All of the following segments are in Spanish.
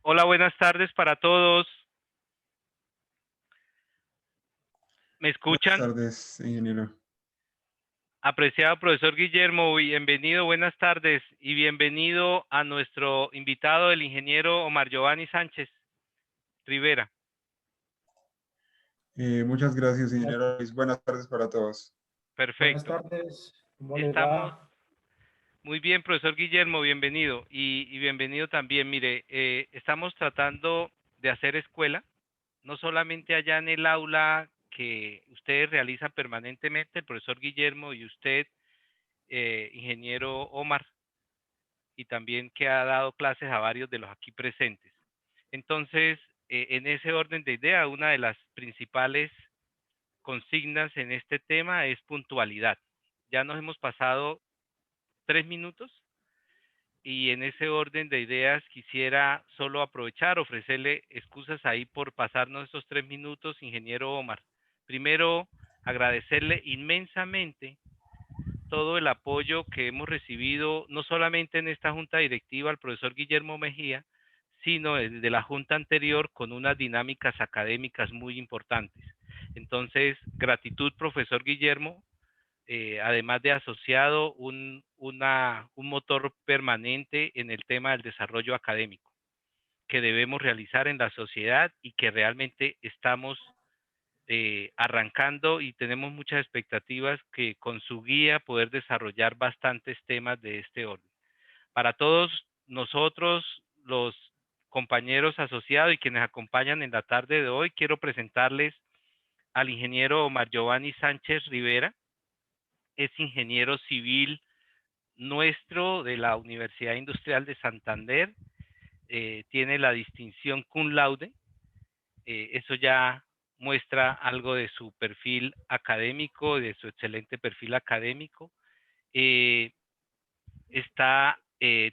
Hola, buenas tardes para todos. ¿Me Buenas escuchan? tardes, ingeniero. Apreciado profesor Guillermo, bienvenido, buenas tardes y bienvenido a nuestro invitado, el ingeniero Omar Giovanni Sánchez Rivera. Muchas gracias, Buenas ingeniero Luis. Buenas tardes para todos. buenas Perfecto. tardes, ¿cómo le Estamos va? muy bien, profesor Guillermo, bienvenido y bienvenido también. Mire, estamos tratando de hacer escuela, no solamente allá en el aula que ustedes realizan permanentemente, el profesor Guillermo y usted, ingeniero Omar, y también que ha dado clases a varios de los aquí presentes. Entonces, en ese orden de idea, una de las principales consignas en este tema es puntualidad. Ya nos hemos pasado 3 minutos y en ese orden de ideas quisiera solo aprovechar, ofrecerle excusas ahí por pasarnos estos 3 minutos, ingeniero Omar. Primero, agradecerle inmensamente todo el apoyo que hemos recibido, no solamente en esta junta directiva al profesor Guillermo Mejía, sino desde la junta anterior con unas dinámicas académicas muy importantes. Entonces, gratitud, profesor Guillermo, además de asociado, un motor permanente en el tema del desarrollo académico que debemos realizar en la sociedad y que realmente estamos arrancando y tenemos muchas expectativas que con su guía poder desarrollar bastantes temas de este orden. Para todos nosotros, los compañeros asociados y quienes acompañan en la tarde de hoy, quiero presentarles al ingeniero Omar Giovanni Sánchez Rivera. Es ingeniero civil nuestro de la Universidad Industrial de Santander. Tiene la distinción cum laude. Eso ya muestra algo de su perfil académico, de su excelente perfil académico. Eh,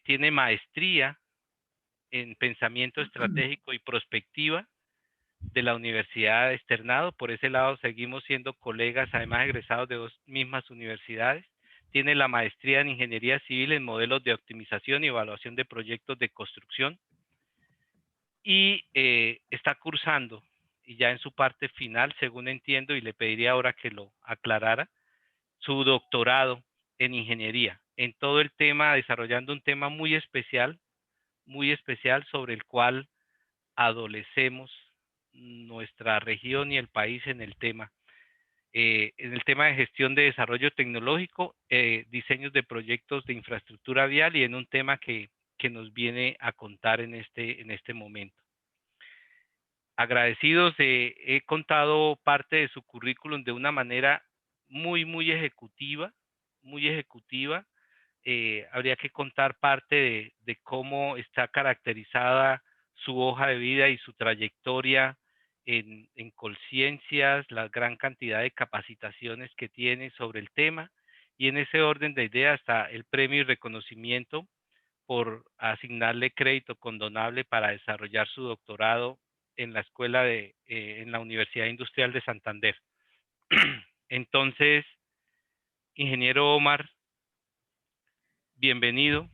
tiene maestría en pensamiento estratégico y prospectiva de la Universidad de Externado. Por ese lado seguimos siendo colegas, además egresados de dos mismas universidades. Tiene la maestría en ingeniería civil en modelos de optimización y evaluación de proyectos de construcción y está cursando, y ya en su parte final, según entiendo, y le pediría ahora que lo aclarara, su doctorado en ingeniería, en todo el tema, desarrollando un tema muy especial sobre el cual adolecemos nuestra región y el país en el tema de gestión de desarrollo tecnológico, diseños de proyectos de infraestructura vial y en un tema que nos viene a contar en este momento. Agradecidos, he contado parte de su currículum de una manera muy ejecutiva, muy ejecutiva. Habría que contar parte de cómo está caracterizada su hoja de vida y su trayectoria en Colciencias, la gran cantidad de capacitaciones que tiene sobre el tema, y en ese orden de ideas está el premio y reconocimiento por asignarle crédito condonable para desarrollar su doctorado en la en la Universidad Industrial de Santander. Entonces, ingeniero Omar, bienvenido.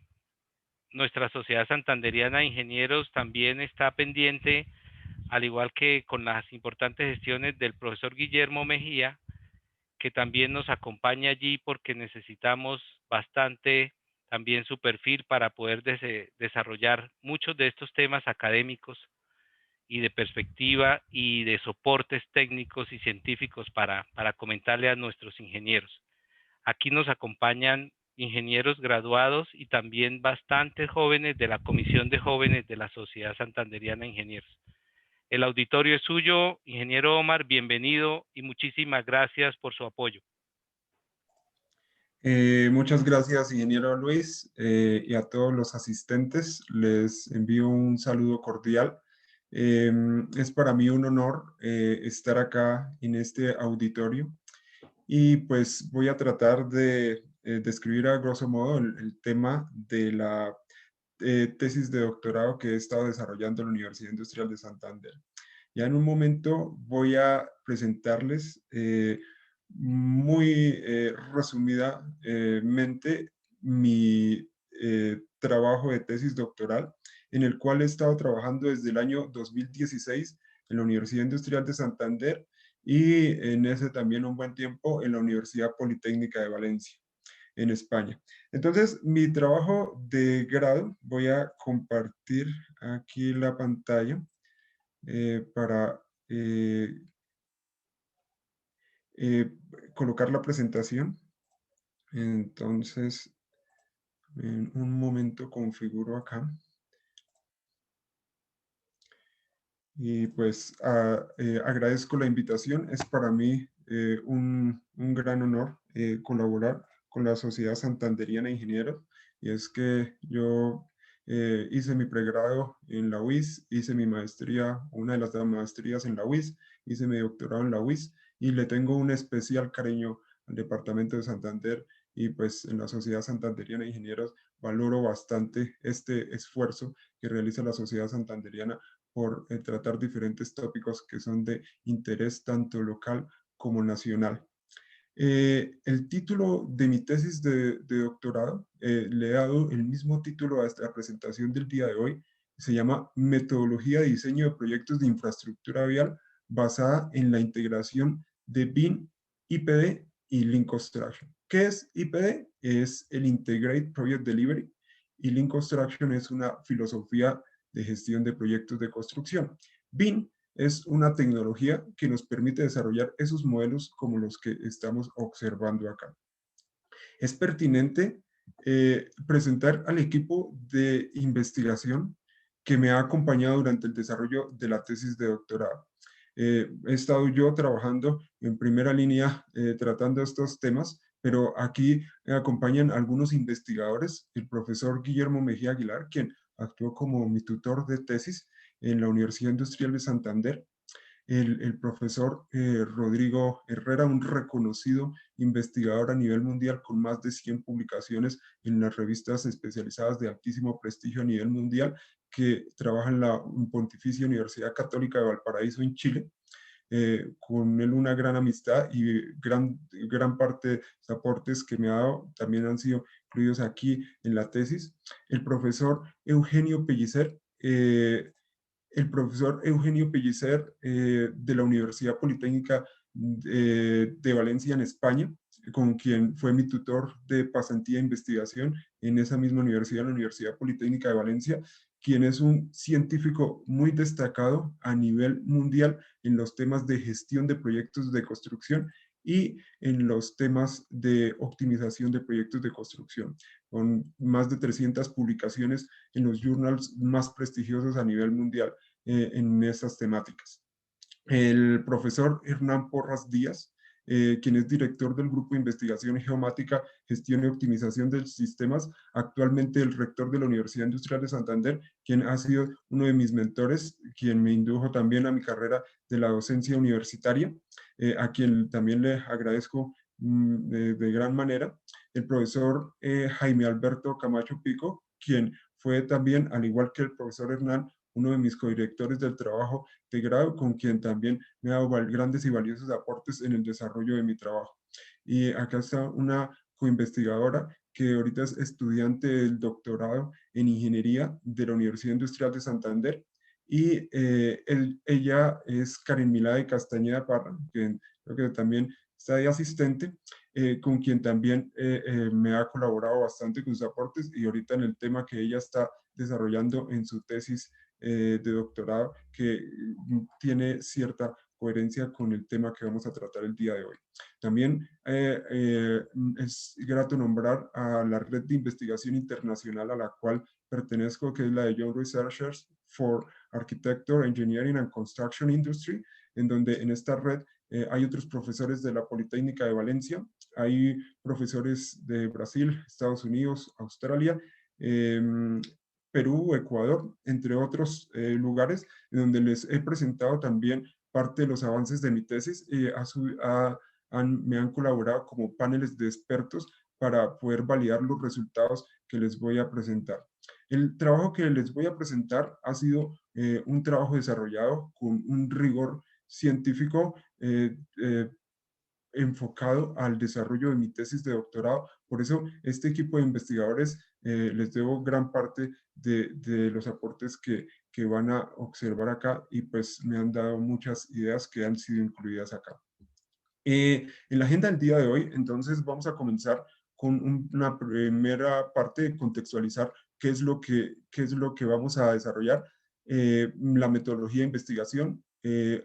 Nuestra Sociedad Santanderiana de Ingenieros también está pendiente, al igual que con las importantes gestiones del profesor Guillermo Mejía, que también nos acompaña allí porque necesitamos bastante también su perfil para poder desarrollar muchos de estos temas académicos y de perspectiva y de soportes técnicos y científicos para comentarle a nuestros ingenieros. Aquí nos acompañan ingenieros graduados y también bastantes jóvenes de la Comisión de Jóvenes de la Sociedad Santanderiana de Ingenieros. El auditorio es suyo, ingeniero Omar, bienvenido y muchísimas gracias por su apoyo. Muchas gracias, ingeniero Luis, y a todos los asistentes. Les envío un saludo cordial. Es para mí un honor estar acá en este auditorio y pues voy a tratar de describir a grosso modo el tema de la tesis de doctorado que he estado desarrollando en la Universidad Industrial de Santander. Ya en un momento voy a presentarles muy resumidamente mi trabajo de tesis doctoral. en el cual he estado trabajando desde el año 2016 en la Universidad Industrial de Santander y en ese también un buen tiempo en la Universidad Politécnica de Valencia, en España. Entonces, mi trabajo de grado, voy a compartir aquí la pantalla para eh, eh, colocar la presentación. Entonces, en un momento configuro acá. Y pues agradezco la invitación. Es para mí un gran honor colaborar con la Sociedad Santanderiana de Ingenieros. Y es que yo hice mi pregrado en la UIS, hice mi maestría, una de las maestrías en la UIS, hice mi doctorado en la UIS y le tengo un especial cariño al Departamento de Santander y pues en la Sociedad Santanderiana de Ingenieros valoro bastante este esfuerzo que realiza la Sociedad Santanderiana por tratar diferentes tópicos que son de interés tanto local como nacional. El título de mi tesis de doctorado, le he dado el mismo título a esta presentación del día de hoy, se llama Metodología de Diseño de Proyectos de Infraestructura Vial basada en la integración de BIM, IPD y Lean Construction. ¿Qué es IPD? Es el Integrated Project Delivery y Lean Construction es una filosofía de gestión de proyectos de construcción. BIM es una tecnología que nos permite desarrollar esos modelos como los que estamos observando acá. Es pertinente presentar al equipo de investigación que me ha acompañado durante el desarrollo de la tesis de doctorado. He estado yo trabajando en primera línea tratando estos temas, pero aquí me acompañan algunos investigadores, el profesor Guillermo Mejía Aguilar, quien actuó como mi tutor de tesis en la Universidad Industrial de Santander, el profesor Rodrigo Herrera, un reconocido investigador a nivel mundial con más de 100 publicaciones en las revistas especializadas de altísimo prestigio a nivel mundial, que trabaja en la Pontificia Universidad Católica de Valparaíso en Chile. Con él una gran amistad y gran parte de los aportes que me ha dado también han sido incluidos aquí en la tesis. El profesor Eugenio Pellicer, de la Universidad Politécnica de Valencia en España, con quien fue mi tutor de pasantía de investigación en esa misma universidad, la Universidad Politécnica de Valencia, quien es un científico muy destacado a nivel mundial en los temas de gestión de proyectos de construcción y en los temas de optimización de proyectos de construcción, con más de 300 publicaciones en los journals más prestigiosos a nivel mundial en esas temáticas. El profesor Hernán Porras Díaz, quien es director del Grupo de Investigación Geomática, Gestión y Optimización de Sistemas, actualmente el rector de la Universidad Industrial de Santander, quien ha sido uno de mis mentores, quien me indujo también a mi carrera de la docencia universitaria, a quien también le agradezco de gran manera. El profesor Jaime Alberto Camacho Pico, quien fue también, al igual que el profesor Hernán, uno de mis codirectores del trabajo de grado, con quien también me ha dado grandes y valiosos aportes en el desarrollo de mi trabajo. Y acá está una coinvestigadora que ahorita es estudiante del doctorado en ingeniería de la Universidad Industrial de Santander. Y ella es Karen Milade Castañeda Parra, que creo que también está de asistente, con quien también me ha colaborado bastante con sus aportes y ahorita en el tema que ella está desarrollando en su tesis de doctorado que tiene cierta coherencia con el tema que vamos a tratar el día de hoy. También es grato nombrar a la red de investigación internacional a la cual pertenezco, que es la de Young Researchers for Architecture, Engineering and Construction Industry, en donde en esta red hay otros profesores de la Politécnica de Valencia, hay profesores de Brasil, Estados Unidos, Australia, Perú, Ecuador, entre otros lugares, en donde les he presentado también parte de los avances de mi tesis y me han colaborado como paneles de expertos para poder validar los resultados que les voy a presentar. El trabajo que les voy a presentar ha sido un trabajo desarrollado con un rigor científico enfocado al desarrollo de mi tesis de doctorado. Por eso este equipo de investigadores les debo gran parte de los aportes que van a observar acá y pues me han dado muchas ideas que han sido incluidas acá. En la agenda del día de hoy, entonces vamos a comenzar con una primera parte de contextualizar qué es lo que vamos a desarrollar, la metodología de investigación,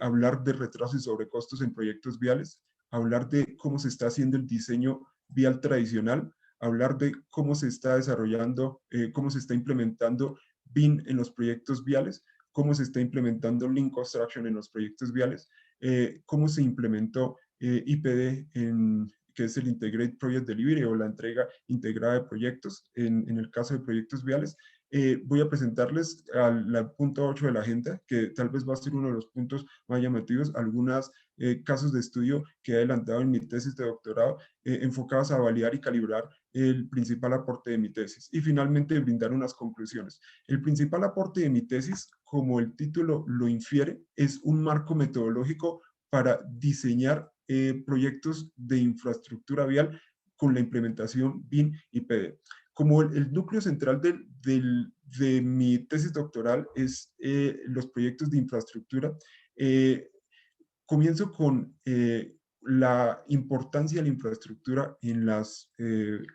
hablar de retrasos y sobrecostos en proyectos viales, hablar de cómo se está haciendo el diseño vial tradicional, hablar de cómo se está desarrollando, cómo se está implementando BIM en los proyectos viales, cómo se está implementando Lean Construction en los proyectos viales, cómo se implementó IPD, que es el Integrated Project Delivery o la entrega integrada de proyectos en el caso de proyectos viales. Voy a presentarles al punto 8 de la agenda, que tal vez va a ser uno de los puntos más llamativos, algunos casos de estudio que he adelantado en mi tesis de doctorado, enfocados a validar y calibrar el principal aporte de mi tesis. Y finalmente brindar unas conclusiones. El principal aporte de mi tesis, como el título lo infiere, es un marco metodológico para diseñar proyectos de infraestructura vial con la implementación BIM y PD. Como el núcleo central de mi tesis doctoral es los proyectos de infraestructura, comienzo con la importancia de la infraestructura en las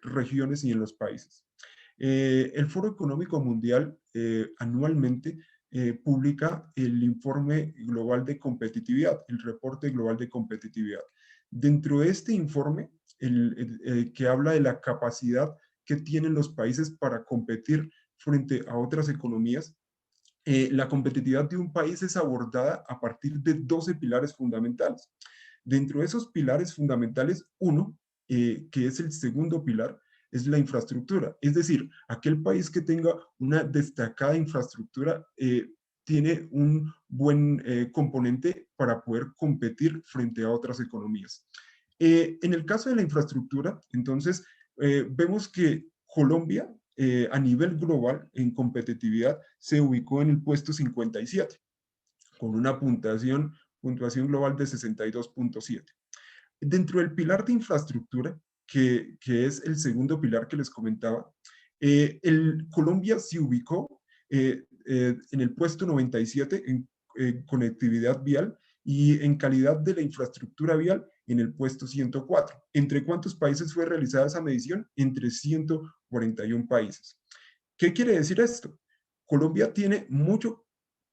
regiones y en los países. El Foro Económico Mundial anualmente publica el informe global de competitividad, el reporte global de competitividad. Dentro de este informe, que habla de la capacidad que tienen los países para competir frente a otras economías, la competitividad de un país es abordada a partir de 12 pilares fundamentales. Dentro de esos pilares fundamentales, uno, que es el segundo pilar, es la infraestructura. Es decir, aquel país que tenga una destacada infraestructura tiene un buen componente para poder competir frente a otras economías. En el caso de la infraestructura, entonces, vemos que Colombia, a nivel global, en competitividad, se ubicó en el puesto 57, con una puntuación global de 62.7. Dentro del pilar de infraestructura, que es el segundo pilar que les comentaba, Colombia se ubicó en el puesto 97 en conectividad vial y en calidad de la infraestructura vial en el puesto 104. ¿Entre cuántos países fue realizada esa medición? Entre 141 países. ¿Qué quiere decir esto? Colombia tiene mucho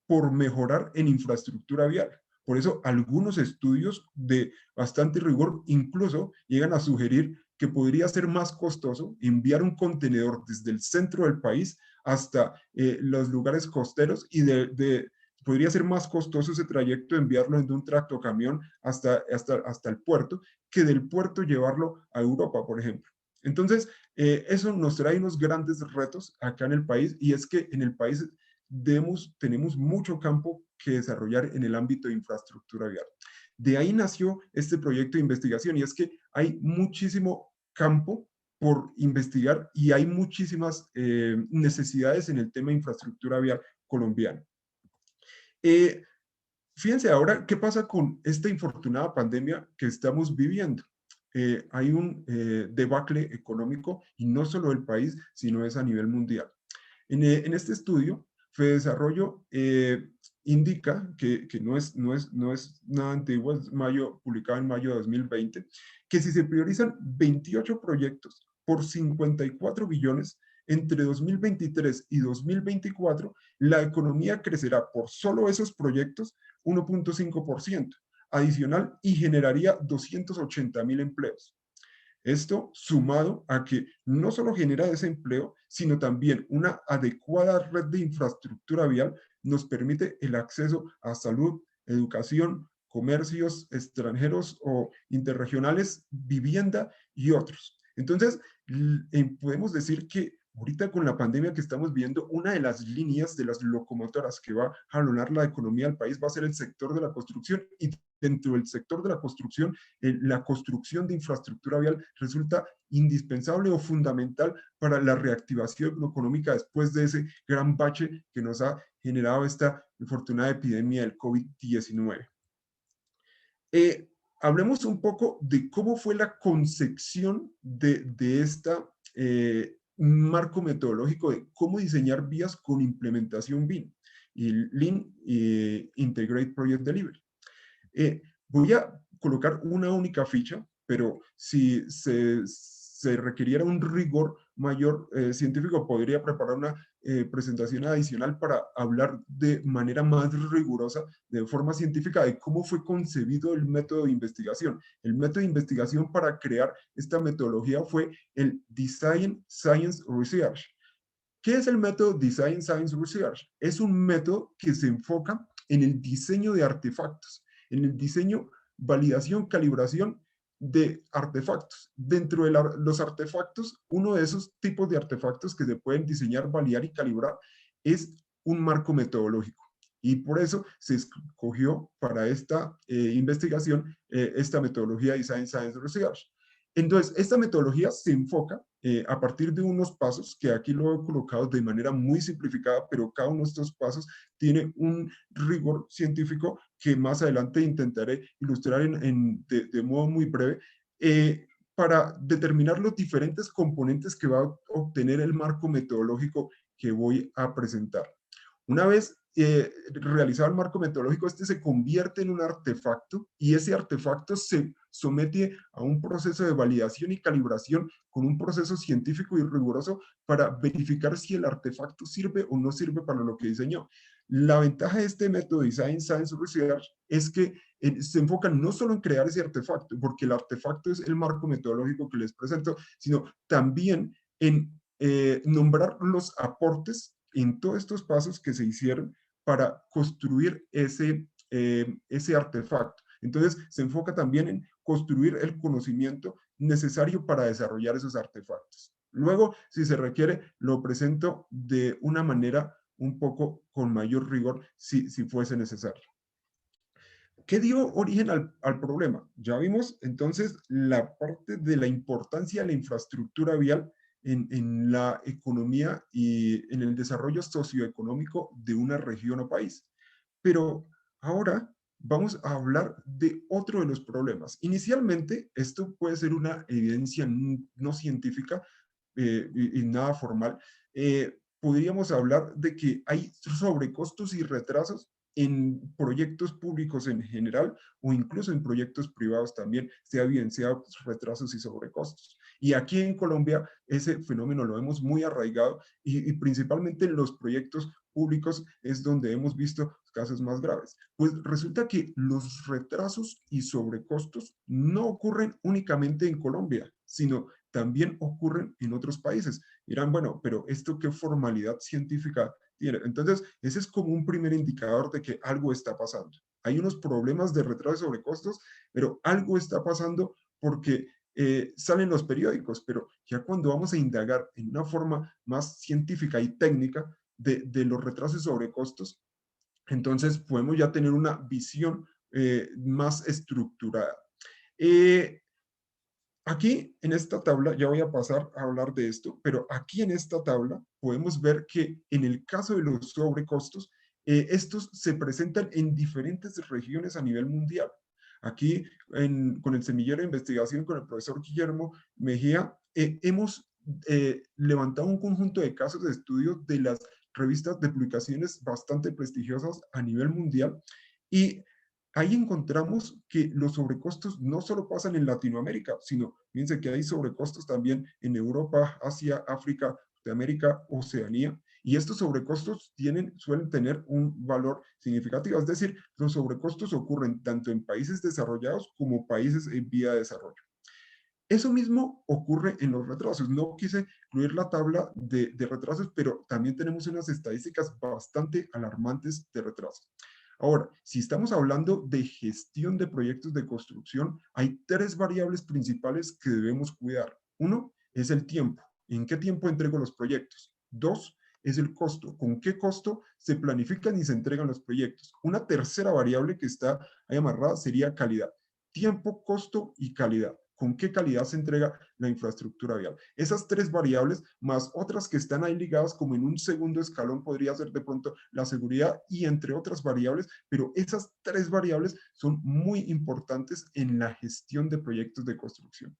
por mejorar en infraestructura vial. Por eso algunos estudios de bastante rigor incluso llegan a sugerir que podría ser más costoso enviar un contenedor desde el centro del país hasta los lugares costeros y podría ser más costoso ese trayecto enviarlo en un tractocamión hasta el puerto que del puerto llevarlo a Europa, por ejemplo. Entonces, eso nos trae unos grandes retos acá en el país y es que en el país tenemos mucho campo que desarrollar en el ámbito de infraestructura vial. De ahí nació este proyecto de investigación y es que hay muchísimo campo por investigar y hay muchísimas necesidades en el tema de infraestructura vial colombiana. Fíjense ahora qué pasa con esta infortunada pandemia que estamos viviendo. Hay un debacle económico y no solo del país, sino es a nivel mundial. En este estudio, FEDesarrollo indica que no es nada antiguo, es publicado en mayo de 2020, que si se priorizan 28 proyectos por 54 billones entre 2023 y 2024, la economía crecerá por solo esos proyectos 1.5% adicional y generaría 280.000 empleos. Esto sumado a que no solo genera desempleo, sino también una adecuada red de infraestructura vial nos permite el acceso a salud, educación, comercios extranjeros o interregionales, vivienda y otros. Entonces, podemos decir que ahorita con la pandemia que estamos viendo, una de las líneas de las locomotoras que va a jalonar la economía del país va a ser el sector de la construcción y dentro del sector de la construcción de infraestructura vial resulta indispensable o fundamental para la reactivación económica después de ese gran bache que nos ha generado esta infortunada epidemia del COVID-19. Hablemos un poco de cómo fue la concepción de esta un marco metodológico de cómo diseñar vías con implementación BIM y Lean Integrate Project Delivery. Voy a colocar una única ficha, pero si se requiriera un rigor mayor científico, podría preparar una presentación adicional para hablar de manera más rigurosa, de forma científica, de cómo fue concebido el método de investigación. El método de investigación para crear esta metodología fue el Design Science Research. ¿Qué es el método Design Science Research? Es un método que se enfoca en el diseño de artefactos, en el diseño, validación, calibración de artefactos. Dentro de los artefactos, uno de esos tipos de artefactos que se pueden diseñar, validar y calibrar es un marco metodológico. Y por eso se escogió para esta investigación esta metodología Design Science Research. Entonces, esta metodología se enfoca a partir de unos pasos que aquí lo he colocado de manera muy simplificada, pero cada uno de estos pasos tiene un rigor científico que más adelante intentaré ilustrar de modo muy breve para determinar los diferentes componentes que va a obtener el marco metodológico que voy a presentar. Una vez realizado el marco metodológico, este se convierte en un artefacto y ese artefacto se somete a un proceso de validación y calibración con un proceso científico y riguroso para verificar si el artefacto sirve o no sirve para lo que diseñó. La ventaja de este método Design Science Research es que se enfoca no solo en crear ese artefacto, porque el artefacto es el marco metodológico que les presento, sino también en nombrar los aportes en todos estos pasos que se hicieron para construir ese artefacto. Entonces, se enfoca también en construir el conocimiento necesario para desarrollar esos artefactos. Luego, si se requiere, lo presento de una manera un poco con mayor rigor si fuese necesario. ¿Qué dio origen al problema? Ya vimos entonces la parte de la importancia de la infraestructura vial en la economía y en el desarrollo socioeconómico de una región o país. Pero ahora vamos a hablar de otro de los problemas. Inicialmente, esto puede ser una evidencia no científica y nada formal. Podríamos hablar de que hay sobrecostos y retrasos en proyectos públicos en general o incluso en proyectos privados también se ha evidenciado retrasos y sobrecostos. Y aquí en Colombia ese fenómeno lo vemos muy arraigado y principalmente en los proyectos públicos es donde hemos visto casos más graves. Pues resulta que los retrasos y sobrecostos no ocurren únicamente en Colombia, sino también ocurren en otros países. Dirán, bueno, pero ¿esto qué formalidad científica tiene? Entonces, ese es como un primer indicador de que algo está pasando. Hay unos problemas de retraso y sobrecostos, pero algo está pasando porque salen los periódicos, pero ya cuando vamos a indagar en una forma más científica y técnica de los retrasos y sobrecostos, entonces podemos ya tener una visión más estructurada. Aquí en esta tabla, ya voy a pasar a hablar de esto, pero aquí en esta tabla podemos ver que en el caso de los sobrecostos, estos se presentan en diferentes regiones a nivel mundial. Aquí con el semillero de investigación con el profesor Guillermo Mejía, hemos levantado un conjunto de casos de estudio de las revistas de publicaciones bastante prestigiosas a nivel mundial y ahí encontramos que los sobrecostos no solo pasan en Latinoamérica, sino fíjense que hay sobrecostos también en Europa, Asia, África, de América, Oceanía, y estos sobrecostos suelen tener un valor significativo, es decir, los sobrecostos ocurren tanto en países desarrollados como países en vía de desarrollo. Eso mismo ocurre en los retrasos. No quise incluir la tabla de retrasos, pero también tenemos unas estadísticas bastante alarmantes de retrasos. Ahora, si estamos hablando de gestión de proyectos de construcción, hay tres variables principales que debemos cuidar. Uno es el tiempo. ¿En qué tiempo entrego los proyectos? Dos, es el costo. ¿Con qué costo se planifican y se entregan los proyectos? Una tercera variable que está ahí amarrada sería calidad. Tiempo, costo y calidad. ¿Con qué calidad se entrega la infraestructura vial? Esas tres variables, más otras que están ahí ligadas como en un segundo escalón, podría ser de pronto la seguridad y entre otras variables, pero esas tres variables son muy importantes en la gestión de proyectos de construcción.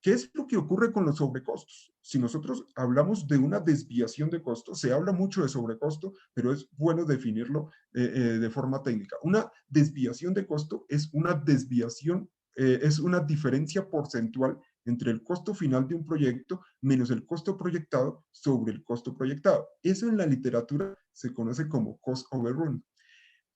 ¿Qué es lo que ocurre con los sobrecostos? Si nosotros hablamos de una desviación de costos, se habla mucho de sobrecosto, pero es bueno definirlo de forma técnica. Una desviación de costo es una desviación, es una diferencia porcentual entre el costo final de un proyecto menos el costo proyectado sobre el costo proyectado. Eso en la literatura se conoce como cost overrun.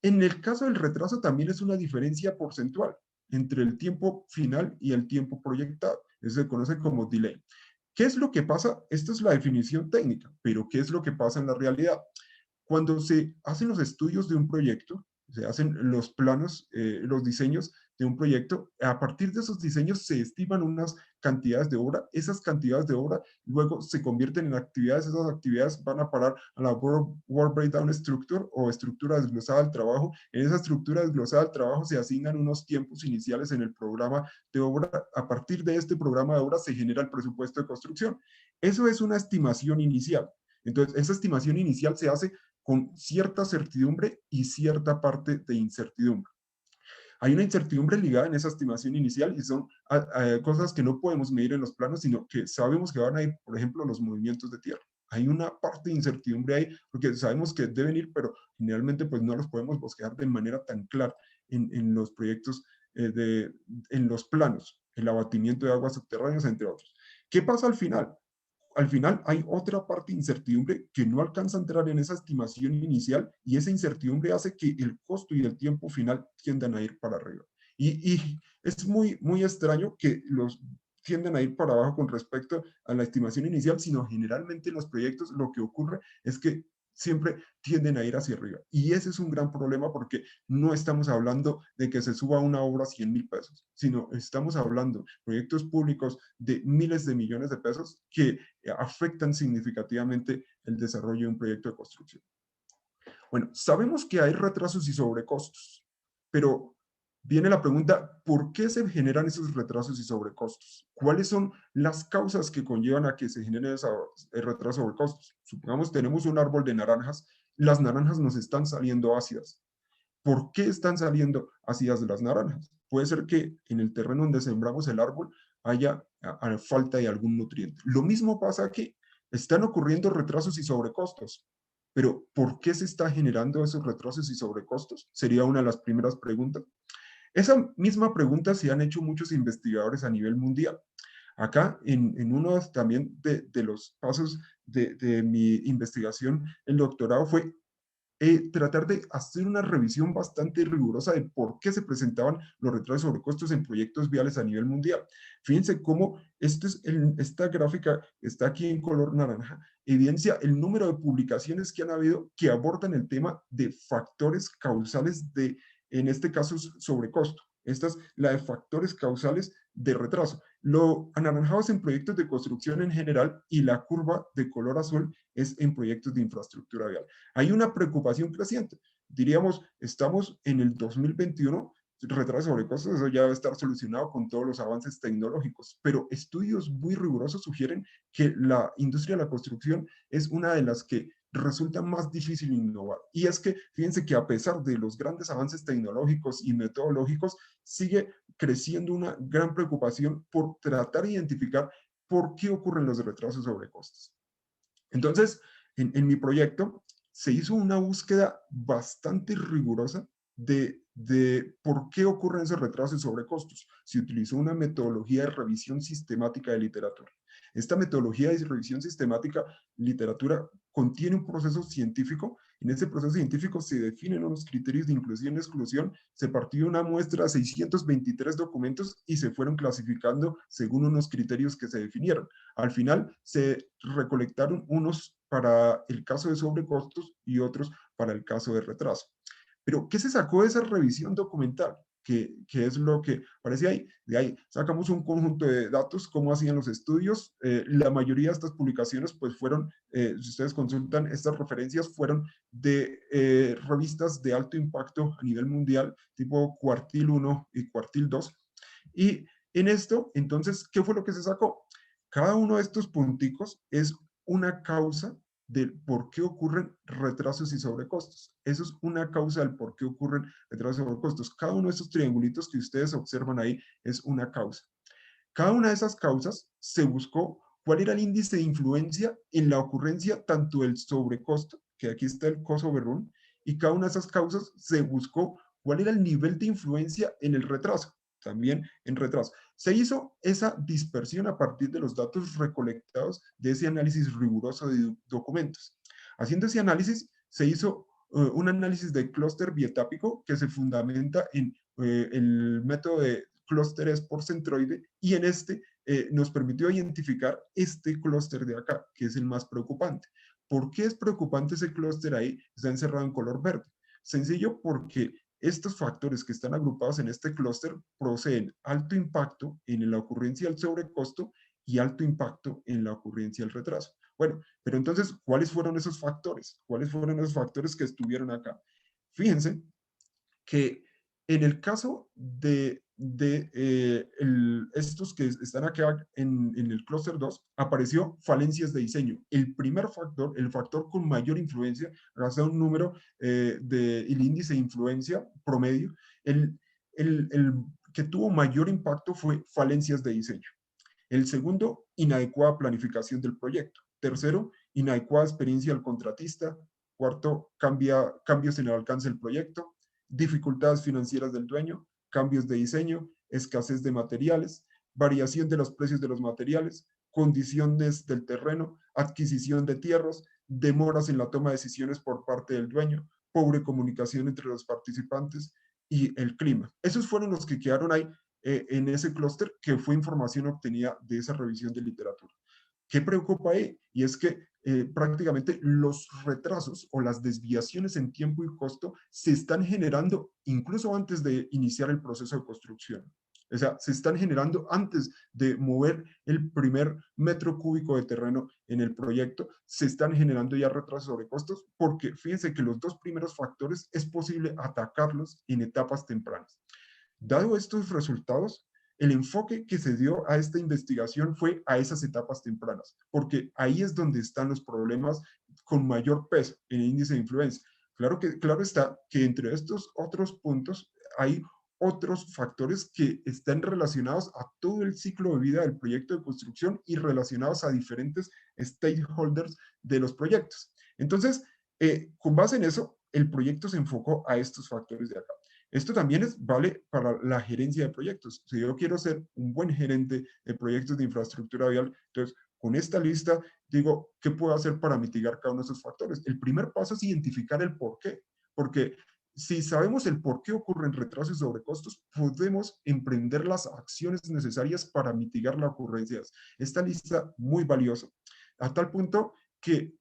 En el caso del retraso también es una diferencia porcentual entre el tiempo final y el tiempo proyectado. Eso se conoce como delay. ¿Qué es lo que pasa? Esta es la definición técnica, pero ¿qué es lo que pasa en la realidad? Cuando se hacen los estudios de un proyecto, se hacen los planos, los diseños de un proyecto, a partir de esos diseños se estiman unas cantidades de obra, esas cantidades de obra luego se convierten en actividades, esas actividades van a parar a la Work Breakdown Structure o estructura desglosada del trabajo. En esa estructura desglosada del trabajo se asignan unos tiempos iniciales en el programa de obra. A partir de este programa de obra se genera el presupuesto de construcción. Eso es una estimación inicial. Entonces, esa estimación inicial se hace con cierta certidumbre y cierta parte de incertidumbre. Hay una incertidumbre ligada en esa estimación inicial y son cosas que no podemos medir en los planos, sino que sabemos que van a ir, por ejemplo, los movimientos de tierra. Hay una parte de incertidumbre ahí porque sabemos que deben ir, pero generalmente pues no los podemos bosquear de manera tan clara en los proyectos, en los planos, el abatimiento de aguas subterráneas, entre otros. ¿Qué pasa al final? Al final hay otra parte de incertidumbre que no alcanza a entrar en esa estimación inicial y esa incertidumbre hace que el costo y el tiempo final tiendan a ir para arriba. Y es muy extraño que los tienden a ir para abajo con respecto a la estimación inicial, sino generalmente en los proyectos lo que ocurre es que siempre tienden a ir hacia arriba. Y ese es un gran problema porque no estamos hablando de que se suba una obra a 100,000 pesos, sino estamos hablando de proyectos públicos de miles de millones de pesos que afectan significativamente el desarrollo de un proyecto de construcción. Bueno, sabemos que hay retrasos y sobrecostos, pero viene la pregunta, ¿por qué se generan esos retrasos y sobrecostos? ¿Cuáles son las causas que conllevan a que se generen esos retrasos y sobrecostos? Supongamos tenemos un árbol de naranjas, las naranjas nos están saliendo ácidas. ¿Por qué están saliendo ácidas de las naranjas? Puede ser que en el terreno donde sembramos el árbol haya falta de algún nutriente. Lo mismo pasa aquí. Están ocurriendo retrasos y sobrecostos. Pero ¿por qué se está generando esos retrasos y sobrecostos? Sería una de las primeras preguntas. Esa misma pregunta se han hecho muchos investigadores a nivel mundial. Acá, en uno también de los pasos de mi investigación, el doctorado fue tratar de hacer una revisión bastante rigurosa de por qué se presentaban los retrasos sobre costos en proyectos viales a nivel mundial. Fíjense cómo esta gráfica está aquí en color naranja, evidencia el número de publicaciones que han habido que abordan el tema de factores causales de, en este caso, sobrecosto. Esta es la de factores causales de retraso. Lo anaranjado es en proyectos de construcción en general y la curva de color azul es en proyectos de infraestructura vial. Hay una preocupación creciente. Diríamos, estamos en el 2021, retraso sobre costos, eso ya debe estar solucionado con todos los avances tecnológicos, pero estudios muy rigurosos sugieren que la industria de la construcción es una de las que resulta más difícil innovar. Y es que, fíjense que a pesar de los grandes avances tecnológicos y metodológicos, sigue creciendo una gran preocupación por tratar de identificar por qué ocurren los retrasos sobre costos. Entonces, en mi proyecto se hizo una búsqueda bastante rigurosa de por qué ocurren esos retrasos y sobrecostos. Se utilizó una metodología de revisión sistemática de literatura. Esta metodología de revisión sistemática literatura contiene un proceso científico. En ese proceso científico se definen unos criterios de inclusión y exclusión. Se partió una muestra de 623 documentos y se fueron clasificando según unos criterios que se definieron. Al final se recolectaron unos para el caso de sobrecostos y otros para el caso de retraso. Pero, ¿qué se sacó de esa revisión documental? ¿Qué es lo que aparece ahí? De ahí sacamos un conjunto de datos, cómo hacían los estudios. La mayoría de estas publicaciones, pues fueron, si ustedes consultan estas referencias, fueron de revistas de alto impacto a nivel mundial, tipo Cuartil 1 y Cuartil 2. Y en esto, entonces, ¿qué fue lo que se sacó? Cada uno de estos punticos es una causa del por qué ocurren retrasos y sobrecostos. Eso es una causa del por qué ocurren retrasos y sobrecostos. Cada uno de estos triangulitos que ustedes observan ahí es una causa. Cada una de esas causas se buscó cuál era el índice de influencia en la ocurrencia tanto del sobrecosto, que aquí está el cost overrun, y cada una de esas causas se buscó cuál era el nivel de influencia en el retraso, también en retraso. Se hizo esa dispersión a partir de los datos recolectados de ese análisis riguroso de documentos. Haciendo ese análisis, se hizo un análisis de clúster bietápico que se fundamenta en el método de clústeres por centroide y en este nos permitió identificar este clúster de acá, que es el más preocupante. ¿Por qué es preocupante ese clúster ahí? Está encerrado en color verde. Sencillo porque estos factores que están agrupados en este clúster poseen alto impacto en la ocurrencia del sobrecosto y alto impacto en la ocurrencia del retraso. Bueno, pero entonces, ¿cuáles fueron esos factores? ¿Cuáles fueron esos factores que estuvieron acá? Fíjense que en el caso de estos que están acá en el clúster 2, apareció falencias de diseño. El primer factor, el factor con mayor influencia, gracias a un número del índice de influencia promedio, el que tuvo mayor impacto fue falencias de diseño. El segundo, inadecuada planificación del proyecto. Tercero, inadecuada experiencia del contratista. Cuarto, cambios en el alcance del proyecto. Dificultades financieras del dueño, cambios de diseño, escasez de materiales, variación de los precios de los materiales, condiciones del terreno, adquisición de tierras, demoras en la toma de decisiones por parte del dueño, pobre comunicación entre los participantes y el clima. Esos fueron los que quedaron ahí en ese clúster, que fue información obtenida de esa revisión de literatura. ¿Qué preocupa ahí? Y es que prácticamente los retrasos o las desviaciones en tiempo y costo se están generando incluso antes de iniciar el proceso de construcción. O sea, se están generando antes de mover el primer metro cúbico de terreno en el proyecto, se están generando ya retrasos sobre costos, porque fíjense que los dos primeros factores es posible atacarlos en etapas tempranas. Dado estos resultados, el enfoque que se dio a esta investigación fue a esas etapas tempranas, porque ahí es donde están los problemas con mayor peso en el índice de influencia. Claro está que entre estos otros puntos hay otros factores que están relacionados a todo el ciclo de vida del proyecto de construcción y relacionados a diferentes stakeholders de los proyectos. Entonces, con base en eso, el proyecto se enfocó a estos factores de acá. Esto también vale para la gerencia de proyectos. Si yo quiero ser un buen gerente de proyectos de infraestructura vial, entonces con esta lista digo, ¿qué puedo hacer para mitigar cada uno de esos factores? El primer paso es identificar el por qué, porque si sabemos el por qué ocurren retrasos y sobrecostos, podemos emprender las acciones necesarias para mitigar la ocurrencia. Esta lista muy valiosa, a tal punto que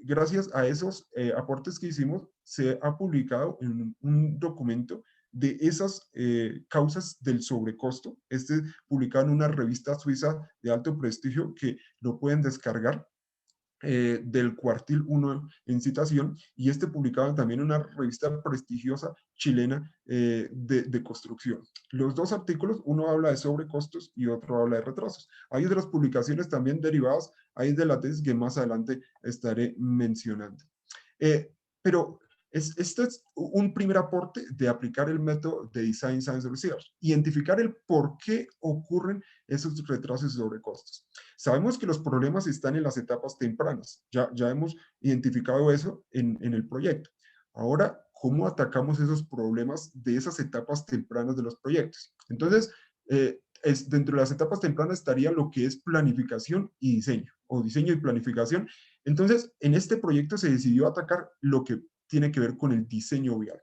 gracias a esos aportes que hicimos, se ha publicado en un documento de esas causas del sobrecosto. Este es publicado en una revista suiza de alto prestigio que lo pueden descargar del cuartil 1 en citación, y este publicado también en una revista prestigiosa chilena de construcción. Los dos artículos, uno habla de sobrecostos y otro habla de retrasos. Hay otras publicaciones también derivadas ahí de la tesis que más adelante estaré mencionando. Pero este es un primer aporte de aplicar el método de Design Science Research, identificar el por qué ocurren esos retrasos y sobrecostos. Sabemos que los problemas están en las etapas tempranas, ya hemos identificado eso en el proyecto. Ahora, ¿cómo atacamos esos problemas de esas etapas tempranas de los proyectos? Entonces, dentro de las etapas tempranas estaría lo que es planificación y diseño, o diseño y planificación. Entonces, en este proyecto se decidió atacar lo que tiene que ver con el diseño vial.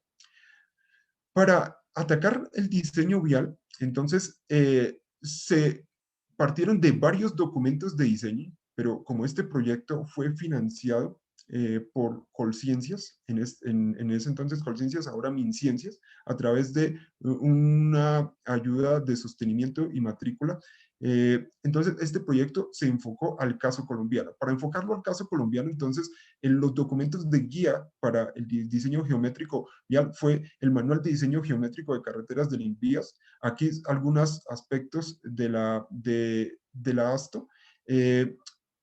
Para atacar el diseño vial, entonces, se partieron de varios documentos de diseño, pero como este proyecto fue financiado por Colciencias, en ese entonces Colciencias, ahora MinCiencias, a través de una ayuda de sostenimiento y matrícula. Entonces, este proyecto se enfocó al caso colombiano. Para enfocarlo al caso colombiano, entonces, en los documentos de guía para el diseño geométrico vial fue el Manual de Diseño Geométrico de Carreteras del INVIAS. Aquí algunos aspectos de la ASTO.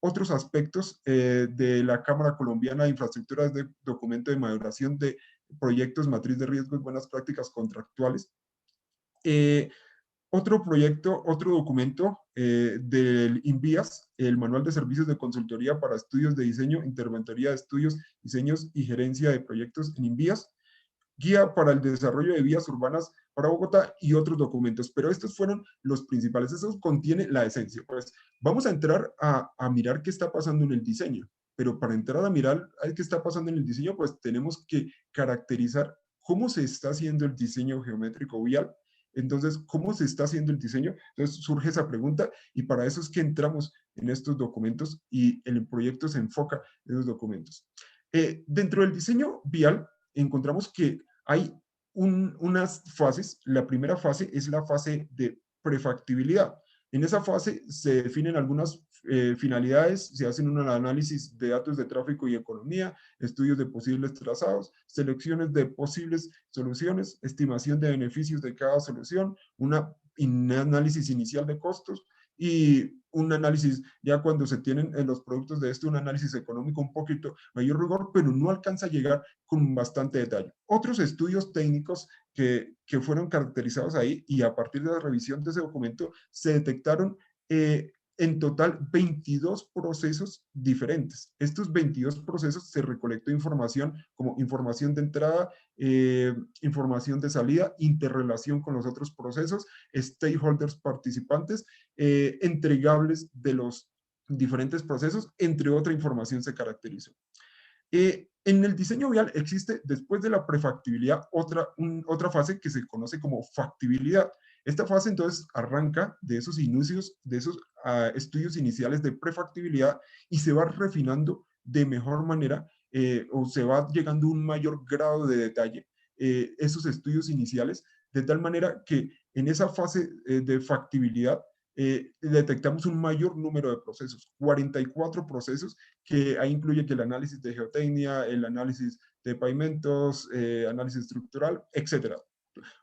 Otros aspectos de la Cámara Colombiana de Infraestructuras de documento de maduración de proyectos, matriz de riesgos, buenas prácticas contractuales. Otro proyecto, otro documento del INVIAS, el Manual de Servicios de Consultoría para Estudios de Diseño, Interventoría de Estudios, Diseños y Gerencia de Proyectos en INVIAS, Guía para el Desarrollo de Vías Urbanas para Bogotá y otros documentos, pero estos fueron los principales. Eso contiene la esencia. Pues vamos a entrar a mirar qué está pasando en el diseño, pero para entrar a mirar qué está pasando en el diseño, pues tenemos que caracterizar cómo se está haciendo el diseño geométrico vial. Entonces, ¿cómo se está haciendo el diseño? Entonces surge esa pregunta y para eso es que entramos en estos documentos y el proyecto se enfoca en los documentos. Dentro del diseño vial encontramos que hay unas fases. La primera fase es la fase de prefactibilidad. En esa fase se definen algunas finalidades, se hacen un análisis de datos de tráfico y economía, estudios de posibles trazados, selecciones de posibles soluciones, estimación de beneficios de cada solución, un análisis inicial de costos y un análisis, ya cuando se tienen en los productos de esto, un análisis económico un poquito mayor rigor, pero no alcanza a llegar con bastante detalle. Otros estudios técnicos que fueron caracterizados ahí y a partir de la revisión de ese documento se detectaron en total 22 procesos diferentes. Estos 22 procesos se recolectó información como información de entrada, información de salida, interrelación con los otros procesos, stakeholders participantes, entregables de los diferentes procesos, entre otra información se caracterizó. En el diseño vial existe, después de la prefactibilidad, otra fase que se conoce como factibilidad. Esta fase entonces arranca de esos inicios, de esos estudios iniciales de prefactibilidad y se va refinando de mejor manera o se va llegando a un mayor grado de detalle esos estudios iniciales, de tal manera que en esa fase de factibilidad detectamos un mayor número de procesos, 44 procesos, que ahí incluye que el análisis de geotecnia, el análisis de pavimentos, análisis estructural, etcétera.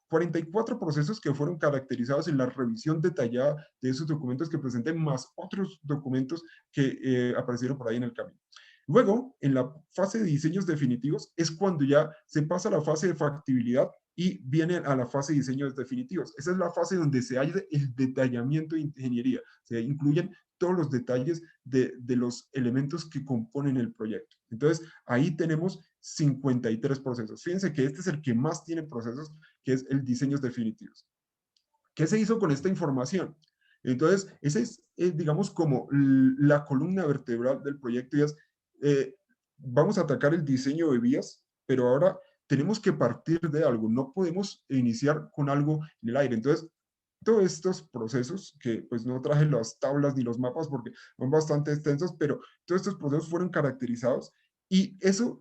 44 procesos que fueron caracterizados en la revisión detallada de esos documentos que presenté, más otros documentos que aparecieron por ahí en el camino. Luego, en la fase de diseños definitivos, es cuando ya se pasa a la fase de factibilidad y viene a la fase de diseños definitivos. Esa es la fase donde se halla el detallamiento de ingeniería. Se incluyen todos los detalles de los elementos que componen el proyecto. Entonces, ahí tenemos 53 procesos. Fíjense que este es el que más tiene procesos, que es el diseños definitivos. ¿Qué se hizo con esta información? Entonces, esa es, digamos, como la columna vertebral del proyecto y es, vamos a atacar el diseño de vías, pero ahora tenemos que partir de algo, no podemos iniciar con algo en el aire. Entonces, todos estos procesos, que pues no traje las tablas ni los mapas porque son bastante extensos, pero todos estos procesos fueron caracterizados y eso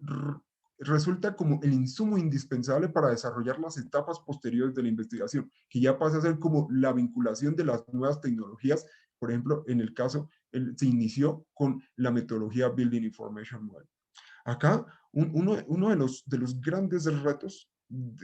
resulta como el insumo indispensable para desarrollar las etapas posteriores de la investigación, que ya pasa a ser como la vinculación de las nuevas tecnologías. Por ejemplo, en el caso, se inició con la metodología Building Information Model. Acá, uno de los grandes retos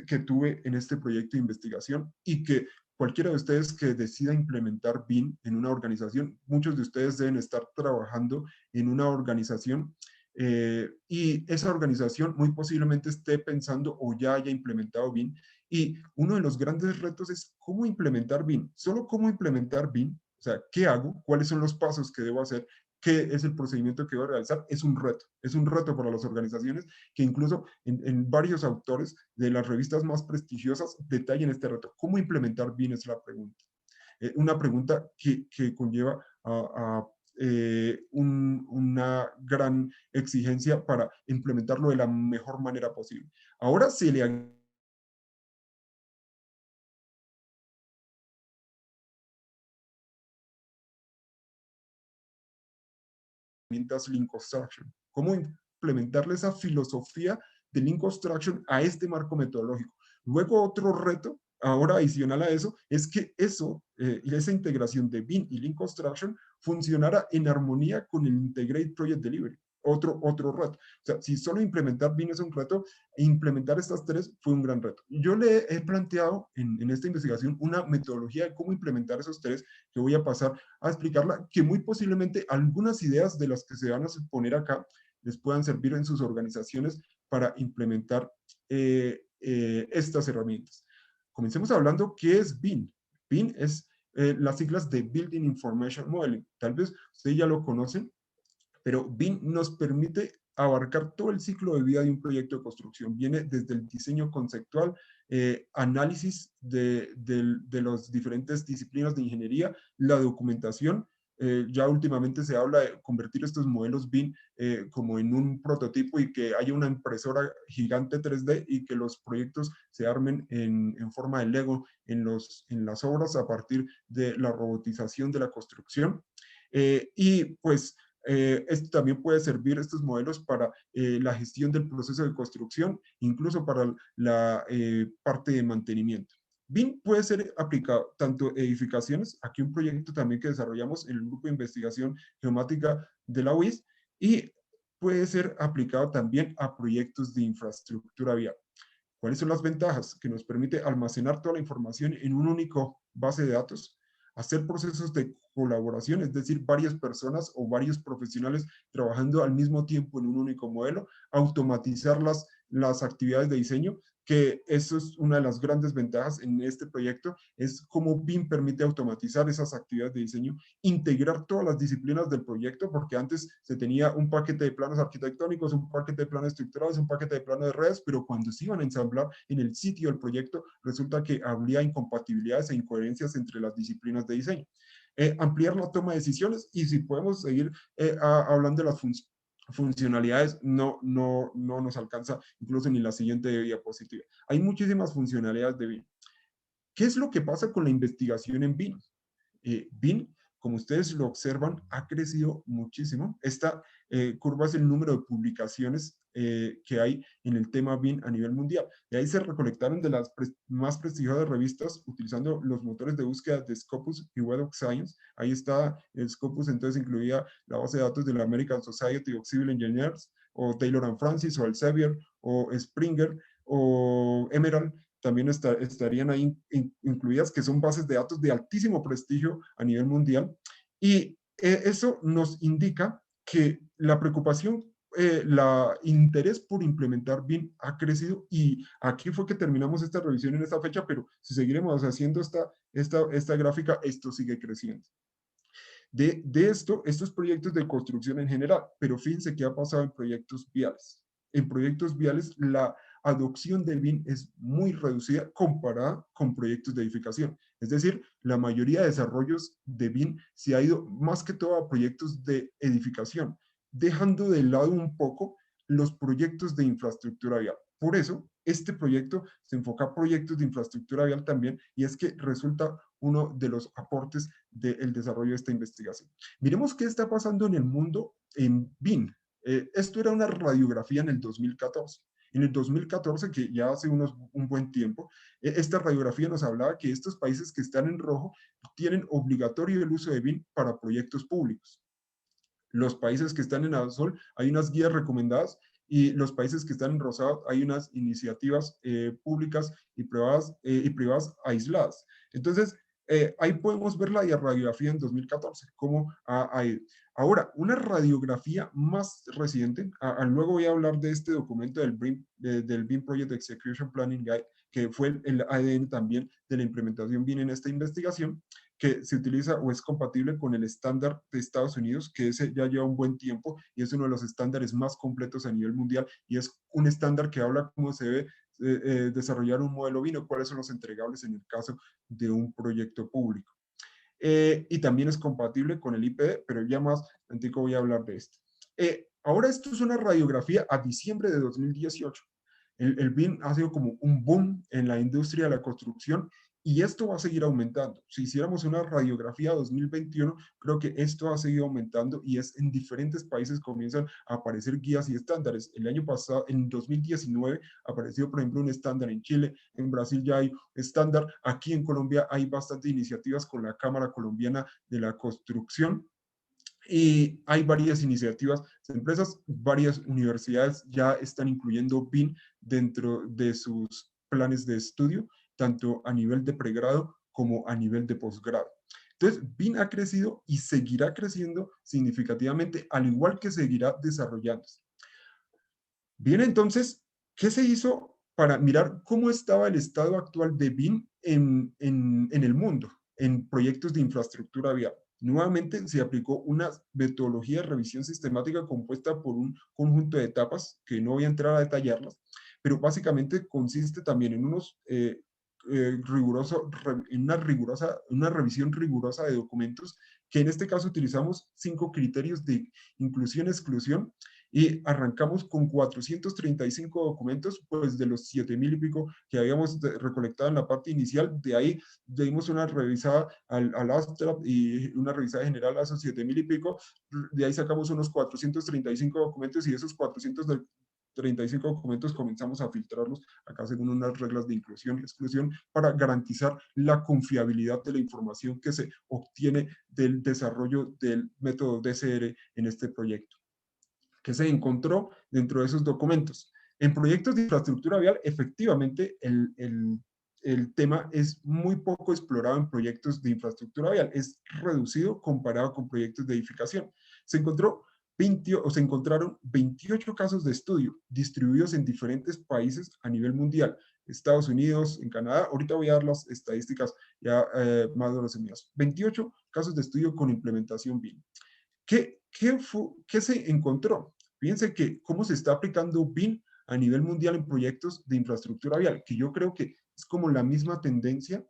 que tuve en este proyecto de investigación y que cualquiera de ustedes que decida implementar BIM en una organización, muchos de ustedes deben estar trabajando en una organización y esa organización muy posiblemente esté pensando o ya haya implementado BIM. Y uno de los grandes retos es cómo implementar BIM. Solo cómo implementar BIM, o sea, ¿qué hago? ¿Cuáles son los pasos que debo hacer? ¿Qué es el procedimiento que debo realizar? Es un reto para las organizaciones que incluso en varios autores de las revistas más prestigiosas detallan este reto. ¿Cómo implementar BIM es la pregunta? Una pregunta que conlleva una gran exigencia para implementarlo de la mejor manera posible. Ahora se le herramientas Lean Construction. ¿Cómo implementarle esa filosofía de Lean Construction a este marco metodológico? Luego otro reto, ahora adicional a eso, es que esa integración de BIM y Lean Construction funcionara en armonía con el Integrated Project Delivery. Otro reto. O sea, si solo implementar BIM es un reto, implementar estas tres fue un gran reto. Yo le he planteado en esta investigación una metodología de cómo implementar esos tres que voy a pasar a explicarla, que muy posiblemente algunas ideas de las que se van a poner acá les puedan servir en sus organizaciones para implementar estas herramientas. Comencemos hablando qué es BIM. BIM es las siglas de Building Information Modeling. Tal vez ustedes ya lo conocen, pero BIM nos permite abarcar todo el ciclo de vida de un proyecto de construcción. Viene desde el diseño conceptual, análisis de las diferentes disciplinas de ingeniería, la documentación. Ya últimamente se habla de convertir estos modelos BIM como en un prototipo y que haya una impresora gigante 3D y que los proyectos se armen en forma de Lego en las obras a partir de la robotización de la construcción. Y pues esto también puede servir, estos modelos, para la gestión del proceso de construcción, incluso para la parte de mantenimiento. BIM puede ser aplicado tanto a edificaciones, aquí un proyecto también que desarrollamos en el grupo de investigación geomática de la UIS, y puede ser aplicado también a proyectos de infraestructura vial. ¿Cuáles son las ventajas? Que nos permite almacenar toda la información en un único base de datos, hacer procesos de colaboración, es decir, varias personas o varios profesionales trabajando al mismo tiempo en un único modelo, automatizar las actividades de diseño, que eso es una de las grandes ventajas en este proyecto, es cómo BIM permite automatizar esas actividades de diseño, integrar todas las disciplinas del proyecto, porque antes se tenía un paquete de planos arquitectónicos, un paquete de planos estructurales, un paquete de planos de redes, pero cuando se iban a ensamblar en el sitio del proyecto, resulta que habría incompatibilidades e incoherencias entre las disciplinas de diseño. Ampliar la toma de decisiones, y si podemos seguir hablando de las funcionalidades, no nos alcanza incluso ni la siguiente diapositiva. Hay muchísimas funcionalidades de BIM. ¿Qué es lo que pasa con la investigación en BIM? BIM, como ustedes lo observan, ha crecido muchísimo. Esta curva es el número de publicaciones que hay en el tema BIM a nivel mundial. De ahí se recolectaron de las más prestigiosas revistas utilizando los motores de búsqueda de Scopus y Web of Science. Ahí está el Scopus, entonces incluía la base de datos de la American Society of Civil Engineers, o Taylor and Francis, o Elsevier, o Springer, o Emerald. También estarían ahí incluidas, que son bases de datos de altísimo prestigio a nivel mundial. Y eso nos indica que la preocupación, la interés por implementar BIM ha crecido, y aquí fue que terminamos esta revisión en esta fecha, pero si seguiremos haciendo esta gráfica, esto sigue creciendo. De estos proyectos de construcción en general, pero fíjense qué ha pasado en proyectos viales. En proyectos viales, la adopción de BIM es muy reducida comparada con proyectos de edificación. Es decir, la mayoría de desarrollos de BIM se ha ido más que todo a proyectos de edificación, dejando de lado un poco los proyectos de infraestructura vial. Por eso, este proyecto se enfoca a proyectos de infraestructura vial también, y es que resulta uno de los aportes del desarrollo de esta investigación. Miremos qué está pasando en el mundo en BIM. Esto era una radiografía en el 2014. En el 2014, que ya hace un buen tiempo, esta radiografía nos hablaba que estos países que están en rojo tienen obligatorio el uso de BIM para proyectos públicos. Los países que están en azul, hay unas guías recomendadas, y los países que están en rosado, hay unas iniciativas públicas y privadas aisladas. Entonces, ahí podemos ver la radiografía en 2014, cómo ha ido. Ahora, una radiografía más reciente, luego voy a hablar de este documento del BIM Project Execution Planning Guide, que fue el ADN también de la implementación BIM en esta investigación, que se utiliza o es compatible con el estándar de Estados Unidos, que ese ya lleva un buen tiempo y es uno de los estándares más completos a nivel mundial, y es un estándar que habla cómo se debe desarrollar un modelo BIM, cuáles son los entregables en el caso de un proyecto público. Y también es compatible con el IPD, pero ya más antico voy a hablar de esto. Ahora esto es una radiografía a diciembre de 2018. El BIM ha sido como un boom en la industria de la construcción, y esto va a seguir aumentando. Si hiciéramos una radiografía 2021, creo que esto ha seguido aumentando, y es en diferentes países comienzan a aparecer guías y estándares. El año pasado, en 2019, apareció, por ejemplo, un estándar en Chile, en Brasil ya hay estándar, aquí en Colombia hay bastantes iniciativas con la Cámara Colombiana de la Construcción, y hay varias iniciativas de empresas, varias universidades ya están incluyendo BIM dentro de sus planes de estudio, tanto a nivel de pregrado como a nivel de posgrado. Entonces, BIM ha crecido y seguirá creciendo significativamente, al igual que seguirá desarrollándose. Bien, entonces, ¿qué se hizo para mirar cómo estaba el estado actual de BIM en el mundo? en proyectos de infraestructura vial. Nuevamente se aplicó una metodología de revisión sistemática compuesta por un conjunto de etapas que no voy a entrar a detallarlas, pero básicamente consiste también en una revisión rigurosa de documentos, que en este caso utilizamos 5 criterios de inclusión-exclusión, y arrancamos con 435 documentos, pues de los 7,000 y pico que habíamos recolectado en la parte inicial. De ahí dimos una revisada al abstract y una revisada general a esos 7,000 y pico. De ahí sacamos unos 435 documentos, y esos 435 documentos comenzamos a filtrarlos acá según unas reglas de inclusión y exclusión, para garantizar la confiabilidad de la información que se obtiene del desarrollo del método DCR en este proyecto. ¿Qué se encontró dentro de esos documentos? En proyectos de infraestructura vial, efectivamente, el tema es muy poco explorado en proyectos de infraestructura vial, es reducido comparado con proyectos de edificación. Se encontraron 28 casos de estudio distribuidos en diferentes países a nivel mundial, Estados Unidos, en Canadá. Ahorita voy a dar las estadísticas ya más resumidas. 28 casos de estudio con implementación BIM. ¿Qué se encontró? Fíjense que cómo se está aplicando BIM a nivel mundial en proyectos de infraestructura vial, que yo creo que es como la misma tendencia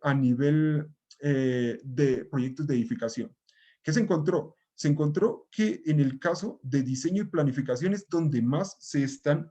a nivel de proyectos de edificación. ¿Qué se encontró? Se encontró que en el caso de diseño y planificación es donde más se están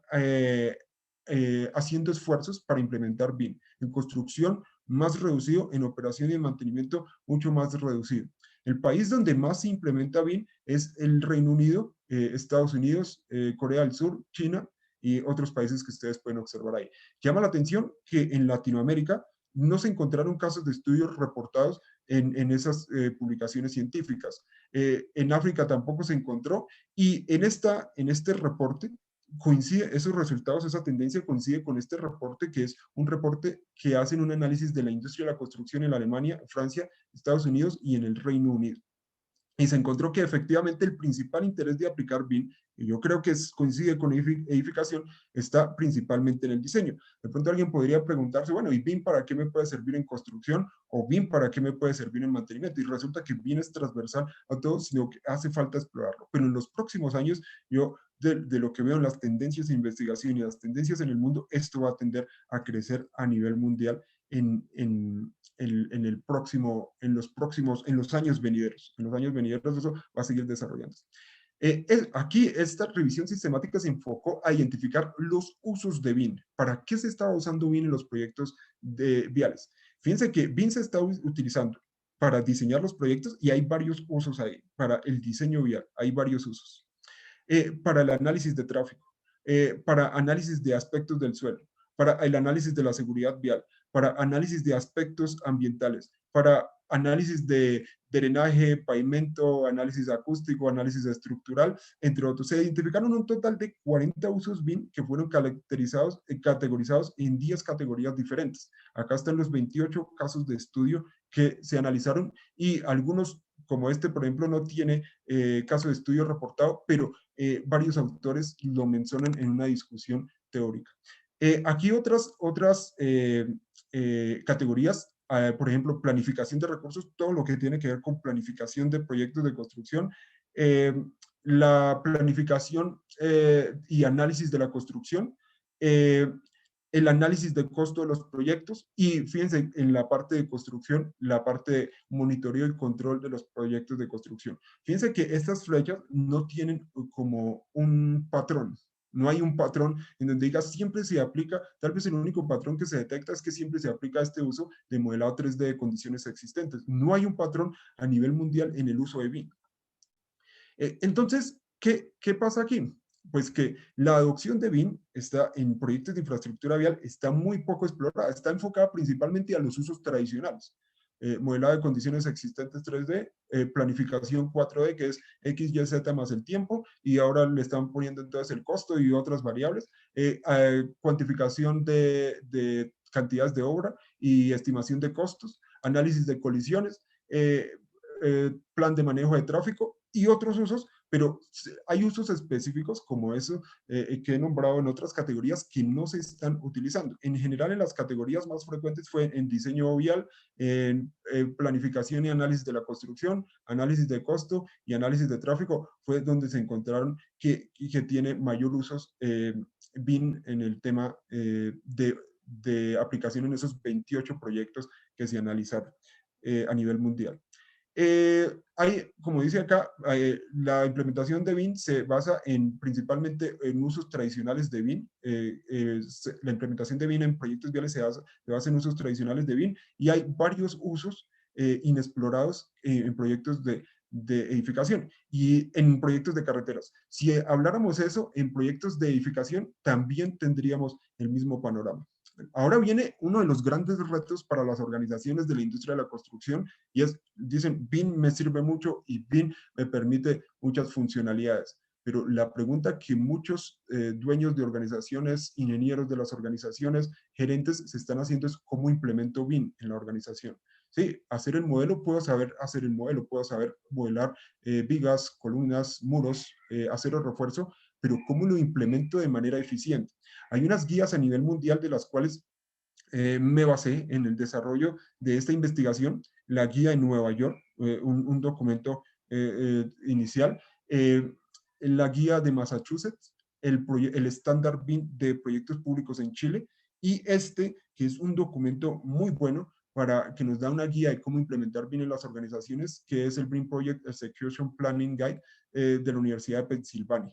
haciendo esfuerzos para implementar BIM. En construcción, más reducido; en operación y en mantenimiento, mucho más reducido. El país donde más se implementa BIM es el Reino Unido, Estados Unidos, Corea del Sur, China y otros países que ustedes pueden observar ahí. Llama la atención que en Latinoamérica no se encontraron casos de estudios reportados en esas publicaciones científicas. En África tampoco se encontró, y en este reporte coincide, esos resultados, esa tendencia coincide con este reporte, que es un reporte que hacen un análisis de la industria de la construcción en Alemania, Francia, Estados Unidos y en el Reino Unido. Y se encontró que efectivamente el principal interés de aplicar BIM, y yo creo que coincide con edificación, está principalmente en el diseño. De pronto alguien podría preguntarse, bueno, ¿y BIM para qué me puede servir en construcción? ¿O BIM para qué me puede servir en mantenimiento? Y resulta que BIM es transversal a todo, sino que hace falta explorarlo. Pero en los próximos años, yo de lo que veo en las tendencias de investigación y las tendencias en el mundo, esto va a tender a crecer a nivel mundial en los años venideros. En los años venideros eso va a seguir desarrollándose. Aquí esta revisión sistemática se enfocó a identificar los usos de BIM. ¿Para qué se estaba usando BIM en los proyectos viales? Fíjense que BIM se está utilizando para diseñar los proyectos, y hay varios usos ahí. Para el diseño vial hay varios usos. Para el análisis de tráfico, para análisis de aspectos del suelo, para el análisis de la seguridad vial, para análisis de aspectos ambientales, para análisis de drenaje, pavimento, análisis acústico, análisis estructural, entre otros. Se identificaron un total de 40 usos BIM que fueron categorizados en 10 categorías diferentes. Acá están los 28 casos de estudio que se analizaron, y algunos, como este, por ejemplo, no tiene caso de estudio reportado, pero varios autores lo mencionan en una discusión teórica. Aquí otras categorías, por ejemplo, planificación de recursos, todo lo que tiene que ver con planificación de proyectos de construcción, la planificación y análisis de la construcción, el análisis del costo de los proyectos, y fíjense en la parte de construcción, la parte de monitoreo y control de los proyectos de construcción. Fíjense que estas flechas no tienen como un patrón. No hay un patrón en donde diga siempre se aplica. Tal vez el único patrón que se detecta es que siempre se aplica este uso de modelado 3D de condiciones existentes. No hay un patrón a nivel mundial en el uso de BIM. Entonces, ¿qué pasa aquí? Pues que la adopción de BIM está en proyectos de infraestructura vial, está muy poco explorada, está enfocada principalmente a los usos tradicionales. Modelado de condiciones existentes 3D, planificación 4D, que es X, Y, Z más el tiempo, y ahora le están poniendo entonces el costo y otras variables, cuantificación de cantidades de obra y estimación de costos, análisis de colisiones, plan de manejo de tráfico, y otros usos, pero hay usos específicos como eso que he nombrado en otras categorías que no se están utilizando. En general, en las categorías más frecuentes fue en diseño vial, en planificación y análisis de la construcción, análisis de costo y análisis de tráfico, fue donde se encontraron que tiene mayor usos BIM en el tema de aplicación en esos 28 proyectos que se analizaron a nivel mundial. Como dice acá, la implementación de BIM se basa principalmente en usos tradicionales de BIM. La implementación de BIM en proyectos viales se basa en usos tradicionales de BIM y hay varios usos inexplorados en proyectos de edificación y en proyectos de carreteras. Si habláramos eso en proyectos de edificación, también tendríamos el mismo panorama. Ahora viene uno de los grandes retos para las organizaciones de la industria de la construcción y dicen, BIM me sirve mucho y BIM me permite muchas funcionalidades. Pero la pregunta que muchos dueños de organizaciones, ingenieros de las organizaciones, gerentes se están haciendo es ¿cómo implemento BIM en la organización? Sí, hacer el modelo, puedo saber hacer el modelo, puedo saber modelar vigas, columnas, muros, acero refuerzo, pero ¿cómo lo implemento de manera eficiente? Hay unas guías a nivel mundial de las cuales me basé en el desarrollo de esta investigación, la guía en Nueva York, un documento inicial, la guía de Massachusetts, el estándar BIM de proyectos públicos en Chile, y que es un documento muy bueno para que nos da una guía de cómo implementar BIM en las organizaciones, que es el BIM Project Execution Planning Guide de la Universidad de Pensilvania.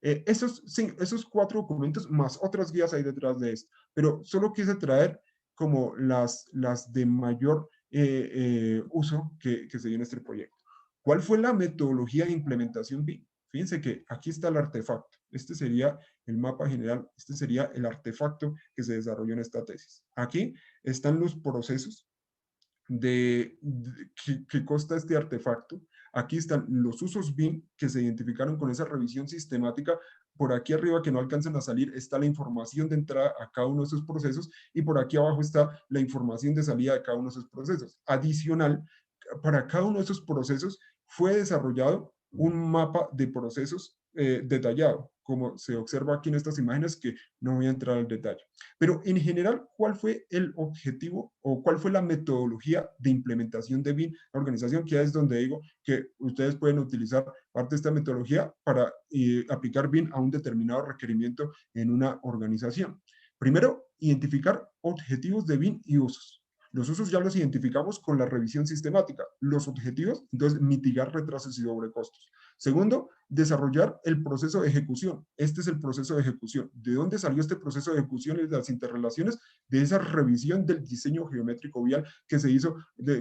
Esos 4 documentos más otras guías hay detrás de esto, pero solo quise traer como las de mayor uso que se dio en este proyecto. ¿Cuál fue la metodología de implementación BIM? Fíjense que aquí está el artefacto. Este sería el mapa general, este sería el artefacto que se desarrolló en esta tesis. Aquí están los procesos que consta este artefacto. Aquí están los usos BIM que se identificaron con esa revisión sistemática. Por aquí arriba, que no alcanzan a salir, está la información de entrada a cada uno de esos procesos y por aquí abajo está la información de salida de cada uno de esos procesos. Adicional, para cada uno de esos procesos fue desarrollado un mapa de procesos detallado, como se observa aquí en estas imágenes, que no voy a entrar al detalle. Pero en general, ¿cuál fue el objetivo o cuál fue la metodología de implementación de BIM en la organización? Que es donde digo que ustedes pueden utilizar parte de esta metodología para aplicar BIM a un determinado requerimiento en una organización. Primero, identificar objetivos de BIM y usos. Los usos ya los identificamos con la revisión sistemática. Los objetivos, entonces, mitigar retrasos y sobrecostos. Segundo, desarrollar el proceso de ejecución. Este es el proceso de ejecución. ¿De dónde salió este proceso de ejecución y las interrelaciones? De esa revisión del diseño geométrico vial que se hizo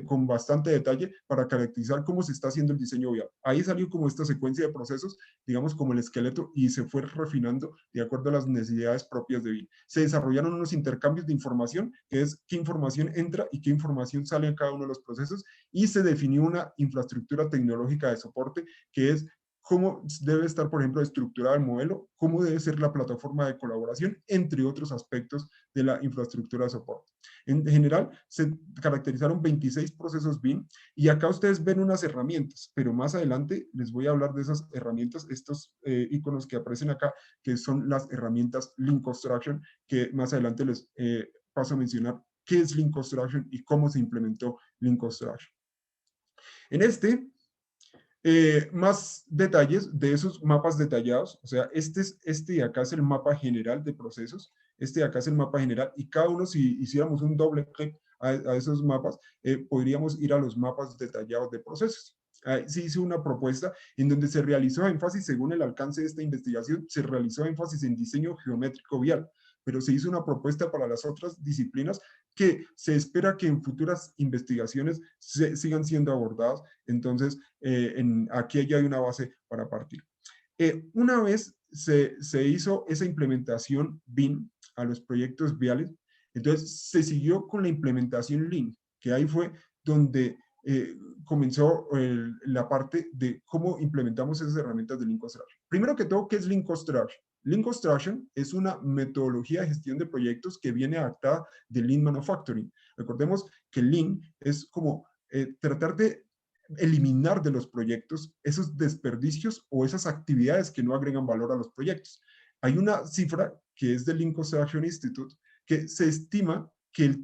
con bastante detalle para caracterizar cómo se está haciendo el diseño vial. Ahí salió como esta secuencia de procesos, digamos como el esqueleto, y se fue refinando de acuerdo a las necesidades propias de BIM. Se desarrollaron unos intercambios de información, que es qué información entra y qué información sale en cada uno de los procesos, y se definió una infraestructura tecnológica de soporte, que es cómo debe estar, por ejemplo, estructurado el modelo, cómo debe ser la plataforma de colaboración, entre otros aspectos de la infraestructura de soporte. En general, se caracterizaron 26 procesos BIM y acá ustedes ven unas herramientas, pero más adelante les voy a hablar de esas herramientas, estos iconos que aparecen acá, que son las herramientas Lean Construction, que más adelante les paso a mencionar qué es Lean Construction y cómo se implementó Lean Construction. En más detalles de esos mapas detallados, o sea, este de acá es el mapa general de procesos, este de acá es el mapa general, y cada uno, si hiciéramos un doble clic a esos mapas, podríamos ir a los mapas detallados de procesos. Se hizo una propuesta en donde se realizó énfasis, según el alcance de esta investigación, se realizó énfasis en diseño geométrico vial, pero se hizo una propuesta para las otras disciplinas que se espera que en futuras investigaciones sigan siendo abordadas. Entonces, aquí ya hay una base para partir. Una vez se hizo esa implementación BIM a los proyectos viales, entonces se siguió con la implementación Lean, que ahí fue donde comenzó la parte de cómo implementamos esas herramientas de Lean Construction. Primero que todo, ¿qué es Lean Construction? Lean Construction es una metodología de gestión de proyectos que viene adaptada de Lean Manufacturing. Recordemos que Lean es como tratar de eliminar de los proyectos esos desperdicios o esas actividades que no agregan valor a los proyectos. Hay una cifra que es del Lean Construction Institute que se estima que,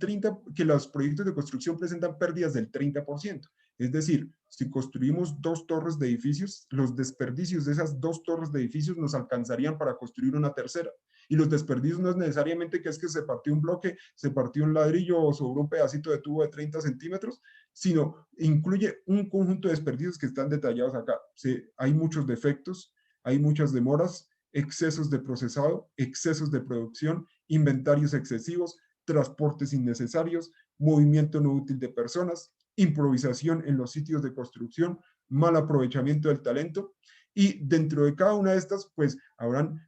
que los proyectos de construcción presentan pérdidas del 30%. Es decir, si construimos 2 torres de edificios, los desperdicios de esas 2 torres de edificios nos alcanzarían para construir una tercera. Y los desperdicios no es necesariamente que es que se partió un bloque, se partió un ladrillo o sobre un pedacito de tubo de 30 centímetros, sino incluye un conjunto de desperdicios que están detallados acá. Hay muchos defectos, hay muchas demoras, excesos de procesado, excesos de producción, inventarios excesivos, transportes innecesarios, movimiento no útil de personas, improvisación en los sitios de construcción, mal aprovechamiento del talento. Y dentro de cada una de estas, pues habrán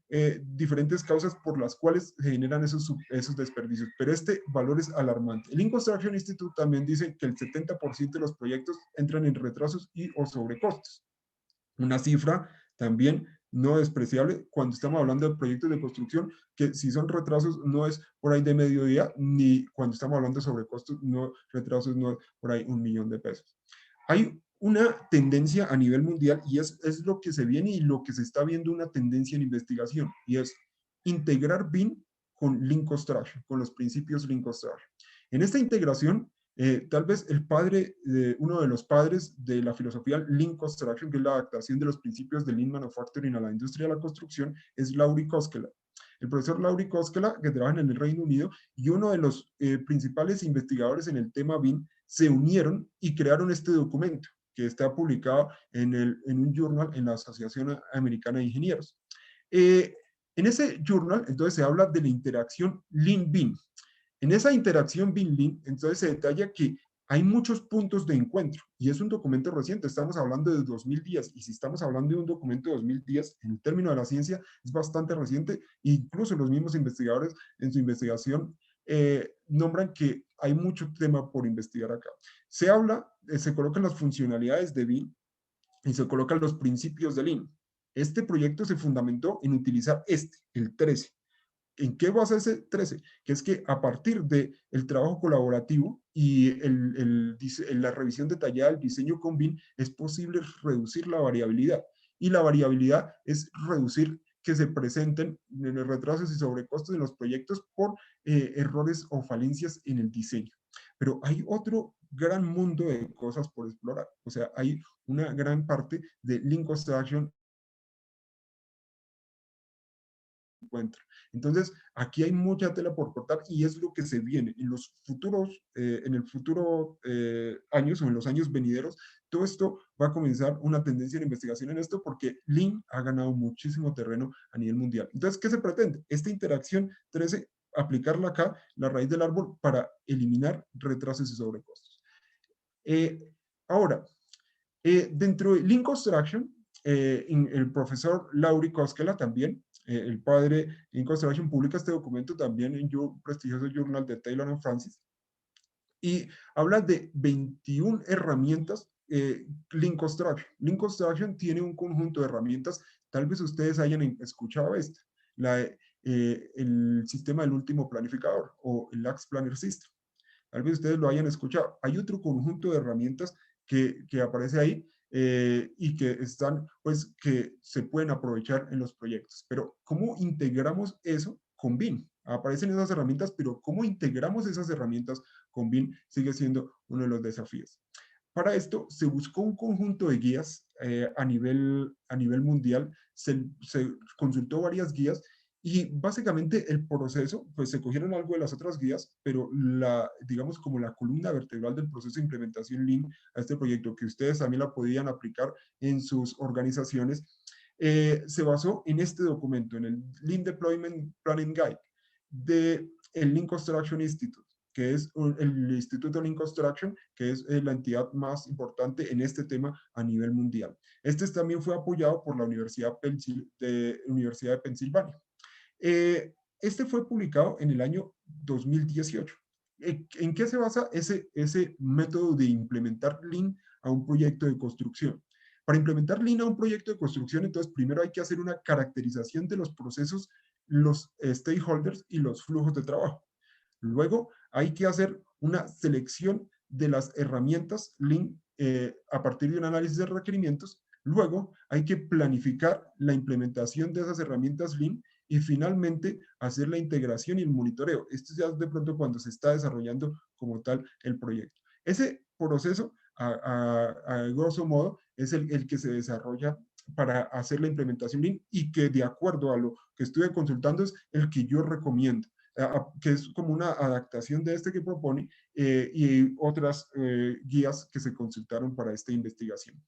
diferentes causas por las cuales se generan esos desperdicios. Pero este valor es alarmante. El Lean Construction Institute también dice que el 70% de los proyectos entran en retrasos y o sobrecostos. Una cifra también no despreciable cuando estamos hablando de proyectos de construcción, que si son retrasos no es por ahí de mediodía, ni cuando estamos hablando de sobrecostos, no, retrasos no es por ahí 1.000.000 de pesos. Hay una tendencia a nivel mundial y es lo que se viene y lo que se está viendo una tendencia en investigación y es integrar BIM con Lean Construction, con los principios Lean Construction. En esta integración, tal vez uno de los padres de la filosofía Lean Construction, que es la adaptación de los principios de Lean Manufacturing a la industria de la construcción, es Lauri Koskela. El profesor Lauri Koskela, que trabaja en el Reino Unido, y uno de los principales investigadores en el tema BIM, se unieron y crearon este documento, que está publicado en un journal en la Asociación Americana de Ingenieros. En ese journal, entonces, se habla de la interacción Lean-BIM. En esa interacción BIM-Lean, entonces se detalla que hay muchos puntos de encuentro y es un documento reciente, estamos hablando de 2010 y si estamos hablando de un documento de 2010 en el término de la ciencia es bastante reciente, incluso los mismos investigadores en su investigación nombran que hay mucho tema por investigar acá. Se habla, se colocan las funcionalidades de BIM y se colocan los principios de Lean. Este proyecto se fundamentó en utilizar el 13. ¿En qué basa ese 13? Que es que a partir del trabajo colaborativo y la revisión detallada del diseño con BIM es posible reducir la variabilidad. Y la variabilidad es reducir que se presenten retrasos y sobrecostos en los proyectos por errores o falencias en el diseño. Pero hay otro gran mundo de cosas por explorar. O sea, hay una gran parte de Lean Construction encuentra. Entonces, aquí hay mucha tela por cortar y es lo que se viene en los futuros, en el futuro años o en los años venideros. Todo esto va a comenzar una tendencia de investigación en esto porque Lean ha ganado muchísimo terreno a nivel mundial. Entonces, ¿qué se pretende? Esta interacción 13, aplicarla acá, la raíz del árbol, para eliminar retrasos y sobrecostos. Ahora, dentro de Lean Construction, el profesor Lauri Koskela también, el padre Lean Construction, publica este documento también en un prestigioso journal de Taylor & Francis y habla de 21 herramientas Lean Construction. Lean Construction tiene un conjunto de herramientas, tal vez ustedes hayan escuchado esta, el sistema del último planificador o el Last Planner System. Tal vez ustedes lo hayan escuchado. Hay otro conjunto de herramientas que aparece ahí y que están, pues, que se pueden aprovechar en los proyectos. Pero, ¿cómo integramos eso con BIM? Aparecen esas herramientas, pero ¿cómo integramos esas herramientas con BIM? Sigue siendo uno de los desafíos. Para esto se buscó un conjunto de guías a nivel mundial, se consultó varias guías y básicamente el proceso, pues se cogieron algo de las otras guías, pero digamos como la columna vertebral del proceso de implementación Lean a este proyecto, que ustedes también la podían aplicar en sus organizaciones, se basó en este documento, en el Lean Deployment Planning Guide del Lean Construction Institute, que es el Instituto Lean Construction, que es la entidad más importante en este tema a nivel mundial. Este también fue apoyado por la Universidad de Pensilvania. Este fue publicado en el año 2018. ¿En qué se basa ese método de implementar Lean a un proyecto de construcción? Para implementar Lean a un proyecto de construcción, entonces primero hay que hacer una caracterización de los procesos, los stakeholders y los flujos de trabajo. Luego hay que hacer una selección de las herramientas Lean a partir de un análisis de requerimientos. Luego hay que planificar la implementación de esas herramientas Lean y finalmente hacer la integración y el monitoreo. Esto ya es de pronto cuando se está desarrollando como tal el proyecto. Ese proceso, a grosso modo, es el que se desarrolla para hacer la implementación Lean y que de acuerdo a lo que estuve consultando es el que yo recomiendo, que es como una adaptación de este que propone y otras guías que se consultaron para esta investigación.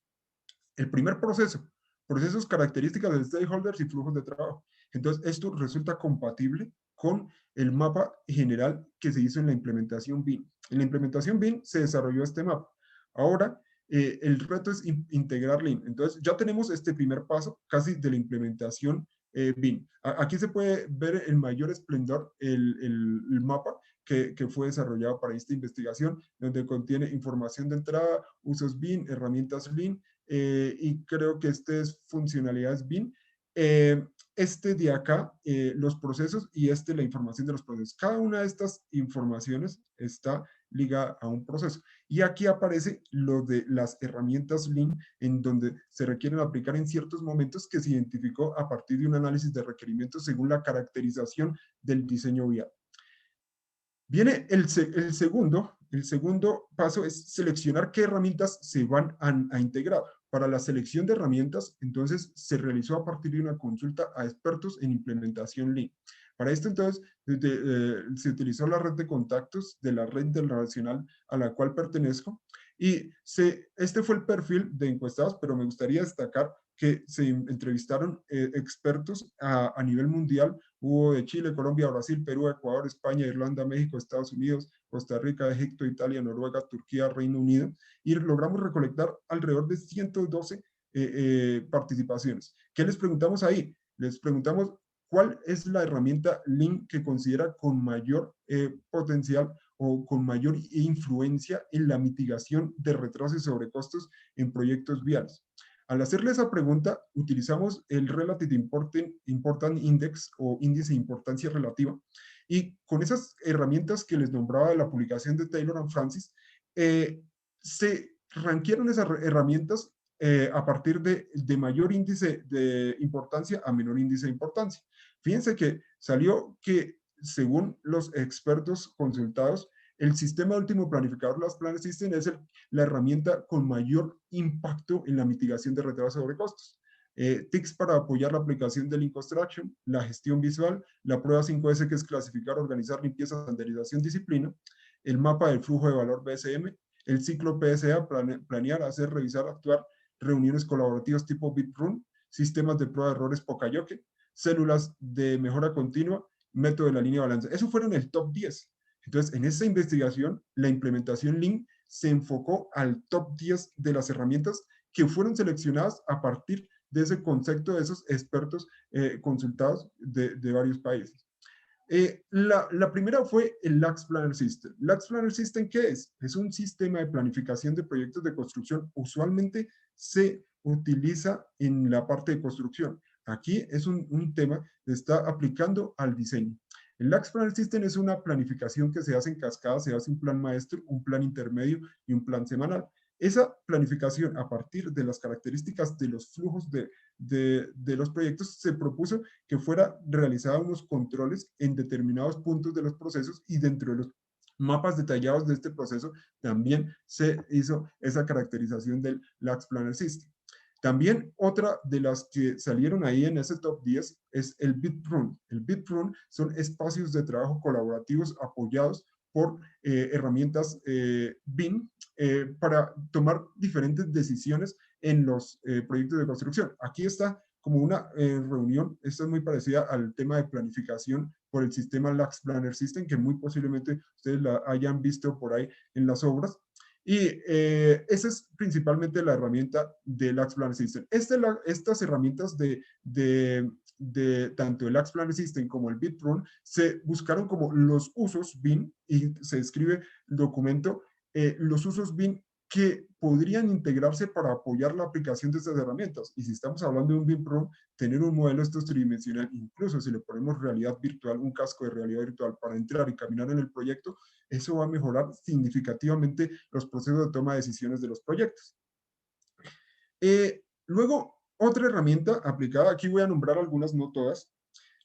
El primer proceso, procesos, características de stakeholders y flujos de trabajo. Entonces, esto resulta compatible con el mapa general que se hizo en la implementación BIM. En la implementación BIM se desarrolló este mapa. Ahora, el reto es integrar Lean. Entonces, ya tenemos este primer paso casi de la implementación BIM. Aquí se puede ver en mayor esplendor el mapa que fue desarrollado para esta investigación, donde contiene información de entrada, usos BIM, herramientas Lean, y creo que este es funcionalidades BIM. Este de acá, los procesos y este la información de los procesos. Cada una de estas informaciones está ligada a un proceso. Y aquí aparece lo de las herramientas Lean, en donde se requieren aplicar en ciertos momentos que se identificó a partir de un análisis de requerimientos según la caracterización del diseño vial. Viene el segundo paso es seleccionar qué herramientas se van a integrar. Para la selección de herramientas, entonces, se realizó a partir de una consulta a expertos en implementación Lean. Para esto, entonces, se utilizó la red de contactos de la red internacional a la cual pertenezco y este fue el perfil de encuestados, pero me gustaría destacar que se entrevistaron expertos a nivel mundial. Hubo de Chile, Colombia, Brasil, Perú, Ecuador, España, Irlanda, México, Estados Unidos, Costa Rica, Egipto, Italia, Noruega, Turquía, Reino Unido, y logramos recolectar alrededor de 112 participaciones. ¿Qué les preguntamos ahí? Les preguntamos cuál es la herramienta Lean que considera con mayor potencial o con mayor influencia en la mitigación de retrasos y sobrecostos en proyectos viales. Al hacerle esa pregunta, utilizamos el Relative Important Index o índice de importancia relativa, y con esas herramientas que les nombraba de la publicación de Taylor and Francis, se ranquearon esas herramientas a partir de mayor índice de importancia a menor índice de importancia. Fíjense que salió que, según los expertos consultados, el sistema último planificador Last Planner System es la herramienta con mayor impacto en la mitigación de retrasos sobre costos. TICs para apoyar la aplicación del Lean Construction, la gestión visual, la prueba 5S que es clasificar, organizar, limpieza, estandarización, disciplina, el mapa del flujo de valor BSM, el ciclo PSA, planear, hacer, revisar, actuar, reuniones colaborativas tipo BitRun, sistemas de prueba de errores Pokayoke, células de mejora continua, método de la línea de balance. Esos fueron el top 10. Entonces, en esa investigación, la implementación Lean se enfocó al top 10 de las herramientas que fueron seleccionadas a partir de ese concepto de esos expertos consultados de varios países. La primera fue el LAX Planner System. LAX Planner System, ¿qué es? Es un sistema de planificación de proyectos de construcción. Usualmente se utiliza en la parte de construcción. Aquí es un tema que está aplicando al diseño. El LAX Planner System es una planificación que se hace en cascada, se hace un plan maestro, un plan intermedio y un plan semanal. Esa planificación, a partir de las características de los flujos de los proyectos, se propuso que fuera realizada unos controles en determinados puntos de los procesos, y dentro de los mapas detallados de este proceso también se hizo esa caracterización del LAX Planner System. También otra de las que salieron ahí en ese top 10 es el BitRun. El BitRun son espacios de trabajo colaborativos apoyados por herramientas BIM para tomar diferentes decisiones en los proyectos de construcción. Aquí está como una reunión, esta es muy parecida al tema de planificación por el sistema LAX Planner System, que muy posiblemente ustedes la hayan visto por ahí en las obras. Y esa es principalmente la herramienta del LAX Planner System. Estas herramientas de tanto el LAX Planner System como el BitRun se buscaron como los usos BIM, y se describe el documento los usos BIM que podrían integrarse para apoyar la aplicación de estas herramientas. Y si estamos hablando de un BIM Pro, tener un modelo estos tridimensional, incluso si le ponemos realidad virtual, un casco de realidad virtual para entrar y caminar en el proyecto, eso va a mejorar significativamente los procesos de toma de decisiones de los proyectos. Luego, otra herramienta aplicada, aquí voy a nombrar algunas, no todas,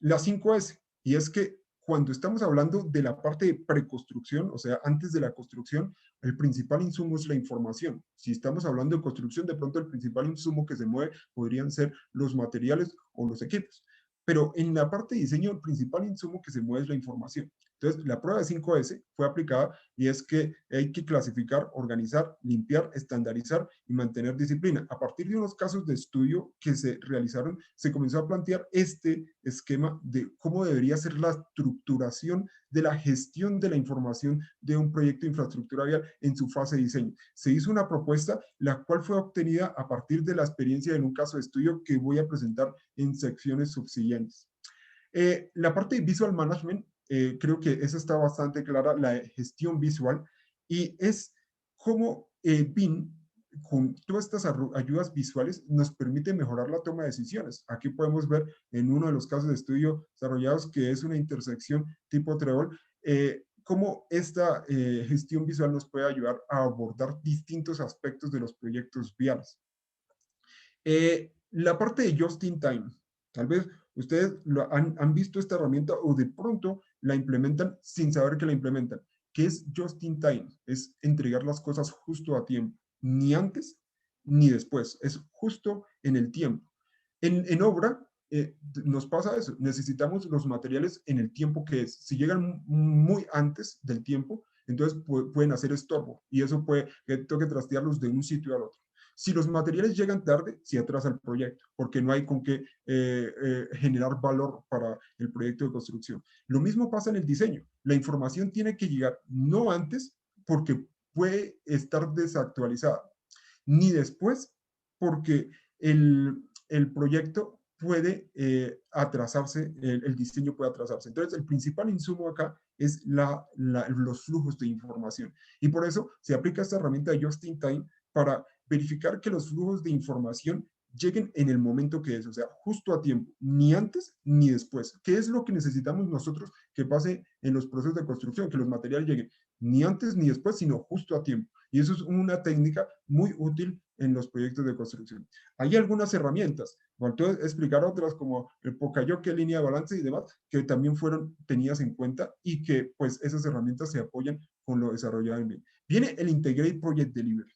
la 5S, y es que cuando estamos hablando de la parte de preconstrucción, o sea, antes de la construcción, el principal insumo es la información. Si estamos hablando de construcción, de pronto el principal insumo que se mueve podrían ser los materiales o los equipos. Pero en la parte de diseño, el principal insumo que se mueve es la información. Entonces, la prueba de 5S fue aplicada y es que hay que clasificar, organizar, limpiar, estandarizar y mantener disciplina. A partir de unos casos de estudio que se realizaron, se comenzó a plantear este esquema de cómo debería ser la estructuración de la gestión de la información de un proyecto de infraestructura vial en su fase de diseño. Se hizo una propuesta, la cual fue obtenida a partir de la experiencia en un caso de estudio que voy a presentar en secciones subsiguientes. La parte de visual management, creo que esa está bastante clara, la gestión visual, y es cómo BIM, con todas estas ayudas visuales, nos permite mejorar la toma de decisiones. Aquí podemos ver en uno de los casos de estudio desarrollados que es una intersección tipo trébol, cómo esta gestión visual nos puede ayudar a abordar distintos aspectos de los proyectos viales. La parte de Just in Time, tal vez ustedes han visto esta herramienta o de pronto la implementan sin saber que la implementan. ¿Qué es Just in Time? Es entregar las cosas justo a tiempo, ni antes ni después, es justo en el tiempo. En obra nos pasa eso, necesitamos los materiales en el tiempo que es. Si llegan muy antes del tiempo, entonces pueden hacer estorbo y eso puede que tengo que trastearlos de un sitio al otro. Si los materiales llegan tarde, se atrasa el proyecto, porque no hay con qué generar valor para el proyecto de construcción. Lo mismo pasa en el diseño. La información tiene que llegar no antes, porque puede estar desactualizada, ni después, porque el proyecto puede atrasarse, el diseño puede atrasarse. Entonces, el principal insumo acá es los flujos de información. Y por eso se aplica esta herramienta de Just in Time para verificar que los flujos de información lleguen en el momento que es, o sea, justo a tiempo, ni antes ni después. ¿Qué es lo que necesitamos nosotros que pase en los procesos de construcción? Que los materiales lleguen ni antes ni después, sino justo a tiempo. Y eso es una técnica muy útil en los proyectos de construcción. Hay algunas herramientas, faltó explicar otras como el Pocayoke, línea de balance y demás, que también fueron tenidas en cuenta y que pues esas herramientas se apoyan con lo desarrollado en BIM. Viene el Integrate Project Delivery,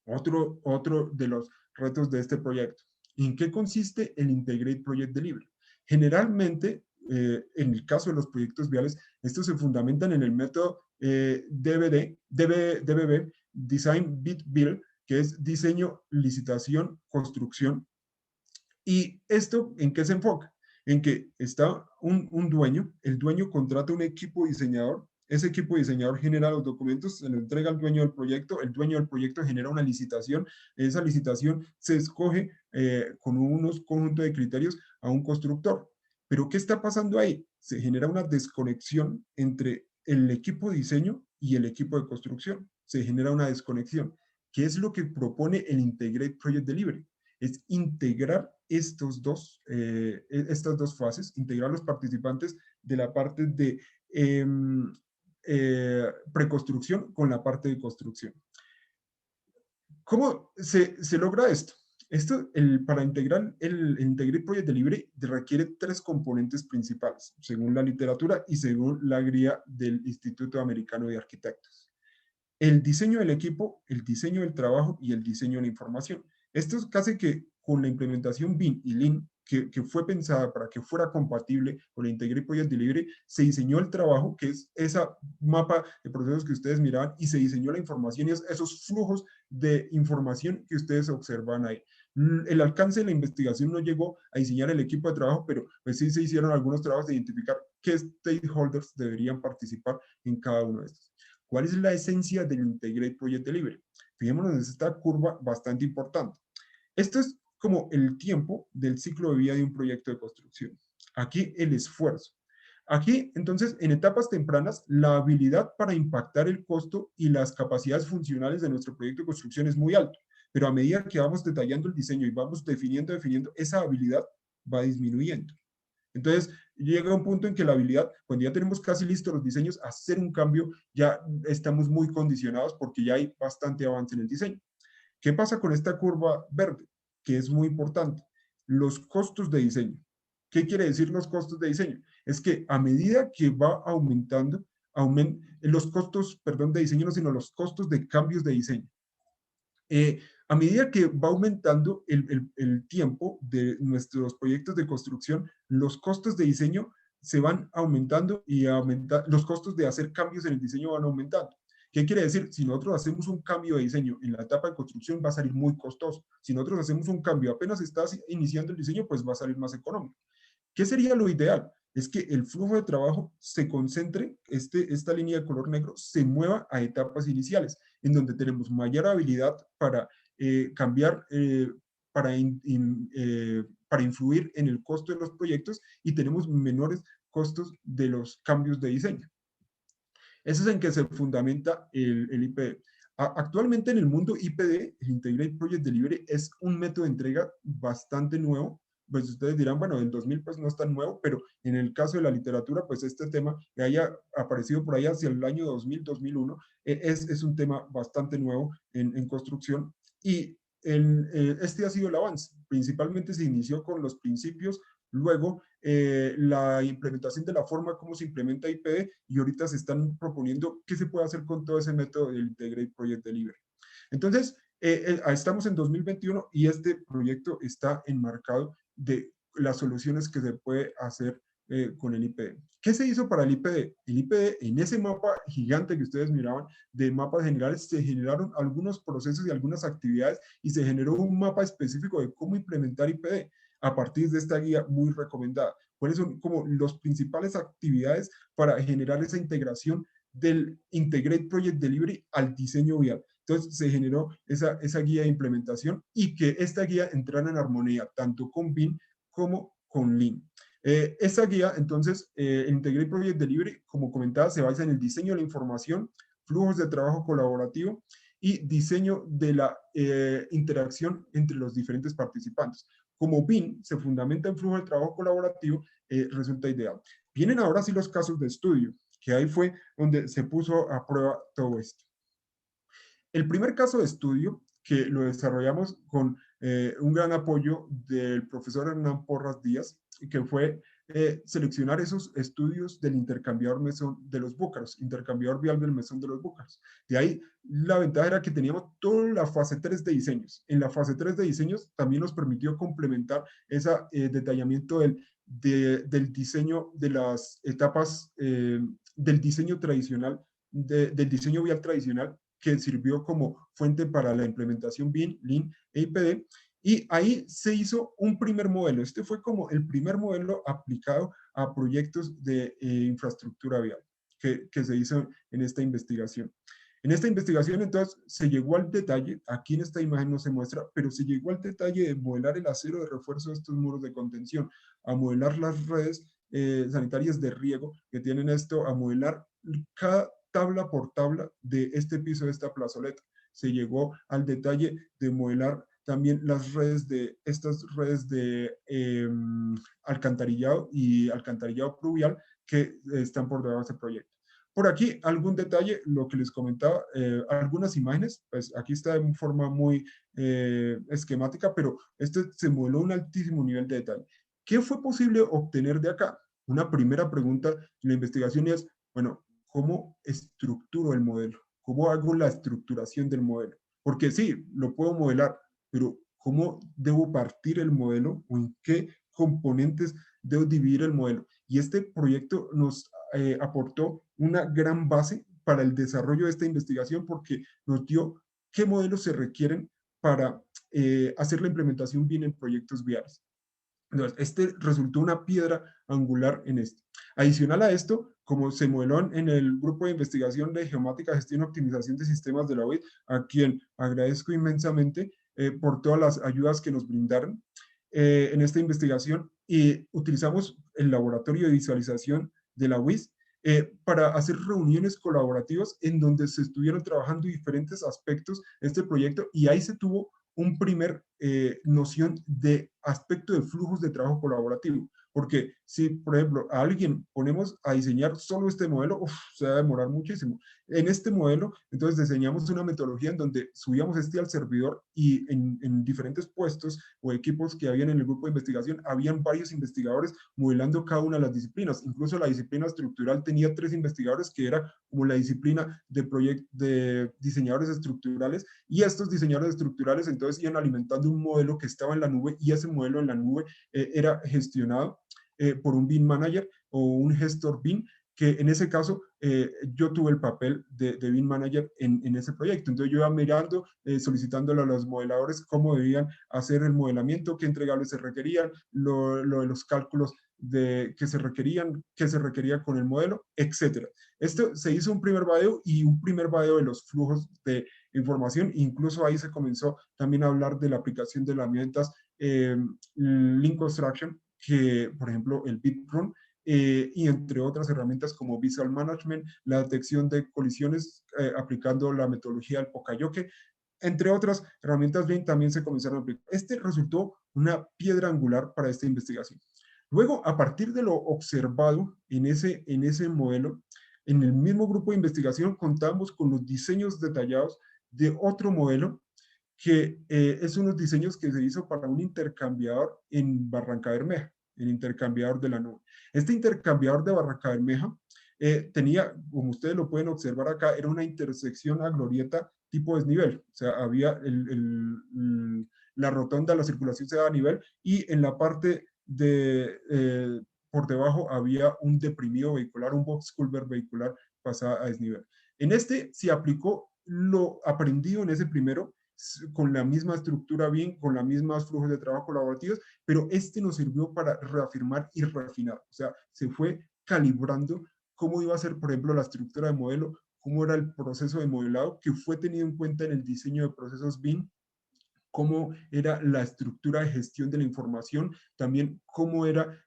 otro de los retos de este proyecto. ¿En qué consiste el Integrate Project Delivery? Generalmente, en el caso de los proyectos viales, estos se fundamentan en el método DBB, Design Bid Build, que es diseño, licitación, construcción. ¿Y esto en qué se enfoca? En que está un dueño, el dueño contrata un equipo diseñador, ese equipo diseñador genera los documentos, se lo entrega al dueño del proyecto, el dueño del proyecto genera una licitación, esa licitación se escoge con unos conjuntos de criterios a un constructor. Pero ¿qué está pasando ahí? Se genera una desconexión entre el equipo de diseño y el equipo de construcción. Se genera una desconexión. ¿Qué es lo que propone el Integrate Project Delivery? Es integrar estas dos fases, integrar los participantes de la parte de preconstrucción con la parte de construcción. ¿Cómo se logra esto? Para integrar el Integrate Project Delivery requiere tres componentes principales, según la literatura y según la guía del Instituto Americano de Arquitectos. El diseño del equipo, el diseño del trabajo y el diseño de la información. Esto es casi que con la implementación BIM y Lean, que fue pensada para que fuera compatible con la Integrated Project Delivery, se diseñó el trabajo, que es esa mapa de procesos que ustedes miraban, y se diseñó la información y esos flujos de información que ustedes observan ahí. El alcance de la investigación no llegó a diseñar el equipo de trabajo, pero pues sí se hicieron algunos trabajos de identificar qué stakeholders deberían participar en cada uno de estos. ¿Cuál es la esencia del Integrated Project Delivery? Fijémonos en esta curva bastante importante. Esto es como el tiempo del ciclo de vida de un proyecto de construcción. Aquí el esfuerzo. Aquí, entonces, en etapas tempranas, la habilidad para impactar el costo y las capacidades funcionales de nuestro proyecto de construcción es muy alto, pero a medida que vamos detallando el diseño y vamos definiendo, esa habilidad va disminuyendo. Entonces, llega un punto en que la habilidad, cuando ya tenemos casi listos los diseños, hacer un cambio, ya estamos muy condicionados porque ya hay bastante avance en el diseño. ¿Qué pasa con esta curva verde? Que es muy importante. Los costos de diseño. ¿Qué quiere decir los costos de diseño? Es que a medida que va aumentando, los costos, perdón, de diseño, no, sino los costos de cambios de diseño. A medida que va aumentando el tiempo de nuestros proyectos de construcción, los costos de diseño se van aumentando y los costos de hacer cambios en el diseño van aumentando. ¿Qué quiere decir? Si nosotros hacemos un cambio de diseño en la etapa de construcción, va a salir muy costoso. Si nosotros hacemos un cambio apenas está iniciando el diseño, pues va a salir más económico. ¿Qué sería lo ideal? Es que el flujo de trabajo se concentre, esta línea de color negro se mueva a etapas iniciales, en donde tenemos mayor habilidad para cambiar, para influir en el costo de los proyectos y tenemos menores costos de los cambios de diseño. Eso es en que se fundamenta el IPD. Actualmente en el mundo IPD, el Integrated Project Delivery, es un método de entrega bastante nuevo. Pues ustedes dirán, bueno, del 2000 pues no es tan nuevo, pero en el caso de la literatura, pues este tema que haya aparecido por ahí hacia el año 2000, 2001, es un tema bastante nuevo en construcción. Y este ha sido el avance. Principalmente se inició con los principios. Luego, la implementación de la forma como se implementa IPD y ahorita se están proponiendo qué se puede hacer con todo ese método del Integrated Project Delivery. Entonces, estamos en 2021 y este proyecto está enmarcado de las soluciones que se puede hacer con el IPD. ¿Qué se hizo para el IPD? El IPD, en ese mapa gigante que ustedes miraban de mapas generales, se generaron algunos procesos y algunas actividades y se generó un mapa específico de cómo implementar IPD a partir de esta guía muy recomendada. ¿Cuáles son como las principales actividades para generar esa integración del Integrated Project Delivery al diseño vial? Entonces se generó esa guía de implementación y que esta guía entrara en armonía tanto con BIM como con Lean. Esa guía, entonces, Integrated Project Delivery, como comentaba, se basa en el diseño de la información, flujos de trabajo colaborativo y diseño de la interacción entre los diferentes participantes. Como BIM se fundamenta en flujo de trabajo colaborativo, resulta ideal. Vienen ahora sí los casos de estudio, que ahí fue donde se puso a prueba todo esto. El primer caso de estudio que lo desarrollamos con un gran apoyo del profesor Hernán Porras Díaz, que fue seleccionar esos estudios del intercambiador mesón de los Búcaros, intercambiador vial del mesón de los Búcaros. De ahí la ventaja era que teníamos toda la fase 3 de diseños. En la fase 3 de diseños también nos permitió complementar ese detallamiento del diseño de las etapas del diseño tradicional, del diseño vial tradicional, que sirvió como fuente para la implementación BIM, Lean e IPD. Y ahí se hizo un primer modelo. Este fue como el primer modelo aplicado a proyectos de infraestructura vial que se hizo en esta investigación. En esta investigación, entonces, se llegó al detalle, aquí en esta imagen no se muestra, pero se llegó al detalle de modelar el acero de refuerzo de estos muros de contención, a modelar las redes sanitarias de riego que tienen esto, a modelar cada tabla por tabla de este piso de esta plazoleta. Se llegó al detalle de modelar también estas redes de alcantarillado y alcantarillado pluvial que están por debajo de este proyecto. Por aquí, algún detalle, lo que les comentaba, algunas imágenes, pues aquí está de forma muy esquemática, pero este se modeló un altísimo nivel de detalle. ¿Qué fue posible obtener de acá? Una primera pregunta en la investigación es, bueno, ¿cómo estructuro el modelo? ¿Cómo hago la estructuración del modelo? Porque sí, lo puedo modelar, pero ¿cómo debo partir el modelo o en qué componentes debo dividir el modelo? Y este proyecto nos aportó una gran base para el desarrollo de esta investigación porque nos dio qué modelos se requieren para hacer la implementación bien en proyectos viales. Entonces, este resultó una piedra angular en esto. Adicional a esto, como se modeló en el grupo de investigación de geomática, gestión y optimización de sistemas de la UIT, a quien agradezco inmensamente por todas las ayudas que nos brindaron en esta investigación, y utilizamos el laboratorio de visualización de la UIS, para hacer reuniones colaborativas en donde se estuvieron trabajando diferentes aspectos de este proyecto y ahí se tuvo un primer noción de aspecto de flujos de trabajo colaborativo. Porque si, por ejemplo, a alguien ponemos a diseñar solo este modelo, se va a demorar muchísimo. En este modelo, entonces diseñamos una metodología en donde subíamos este al servidor y en diferentes puestos o equipos que habían en el grupo de investigación, habían varios investigadores modelando cada una de las disciplinas. Incluso la disciplina estructural tenía 3 investigadores, que era como la disciplina de diseñadores estructurales, y estos diseñadores estructurales entonces iban alimentando un modelo que estaba en la nube, y ese modelo en la nube era gestionado por un BIM manager o un gestor BIM, que en ese caso yo tuve el papel de BIM manager en ese proyecto. Entonces yo iba mirando, solicitándole a los modeladores cómo debían hacer el modelamiento, qué entregables se requerían, lo de los cálculos que se requerían, qué se requería con el modelo, etcétera. Esto se hizo un primer vadeo y un primer vadeo de los flujos de información. Incluso ahí se comenzó también a hablar de la aplicación de herramientas Link Construction, que por ejemplo el BitRun, y entre otras herramientas como Visual Management, la detección de colisiones aplicando la metodología del Pocayoke, entre otras herramientas bien también se comenzaron a aplicar. Este resultó una piedra angular para esta investigación. Luego, a partir de lo observado en ese modelo, en el mismo grupo de investigación contamos con los diseños detallados de otro modelo que es unos diseños que se hizo para un intercambiador en Barranca Bermeja, el intercambiador de la nube. Este intercambiador de Barranca Bermeja tenía, como ustedes lo pueden observar acá, era una intersección a glorieta tipo desnivel. O sea, había la rotonda, la circulación se daba a nivel, y en la parte por debajo había un deprimido vehicular, un box culvert vehicular pasada a desnivel. En este se aplicó lo aprendido en ese primero, con la misma estructura bien, con los mismos flujos de trabajo colaborativos, pero este nos sirvió para reafirmar y refinar. O sea, se fue calibrando cómo iba a ser, por ejemplo, la estructura de modelo, cómo era el proceso de modelado, que fue tenido en cuenta en el diseño de procesos BIM, cómo era la estructura de gestión de la información, también cómo eran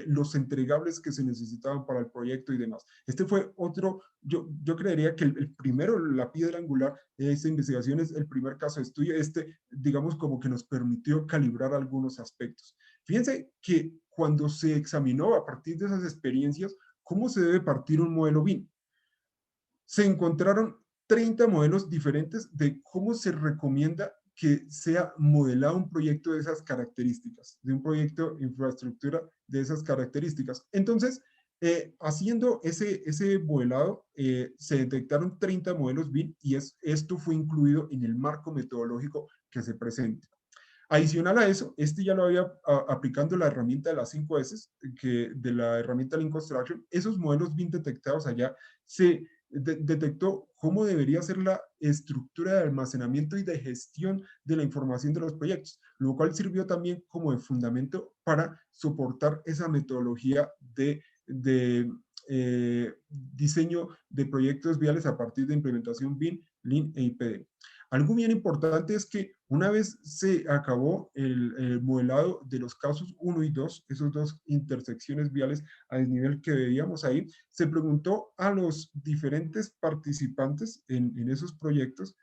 los entregables que se necesitaban para el proyecto y demás. Este fue otro, yo creería que el primero, la piedra angular de esta investigación, es el primer caso de estudio, digamos, como que nos permitió calibrar algunos aspectos. Fíjense que cuando se examinó a partir de esas experiencias, cómo se debe partir un modelo BIM, se encontraron 30 modelos diferentes de cómo se recomienda que sea modelado un proyecto de esas características, de un proyecto de infraestructura de esas características. Entonces, haciendo ese modelado, se detectaron 30 modelos BIM, y esto fue incluido en el marco metodológico que se presenta. Adicional a eso, ya lo había aplicando la herramienta de las 5 S, de la herramienta Lean Construction. Esos modelos BIM detectados allá se detectó cómo debería ser la estructura de almacenamiento y de gestión de la información de los proyectos, lo cual sirvió también como de fundamento para soportar esa metodología diseño de proyectos viales a partir de implementación BIM, Lean e IPD. Algo bien importante es que una vez se acabó el modelado de los casos 1 y 2, esos dos intersecciones viales a desnivel que veíamos ahí, se preguntó a los diferentes participantes en esos proyectos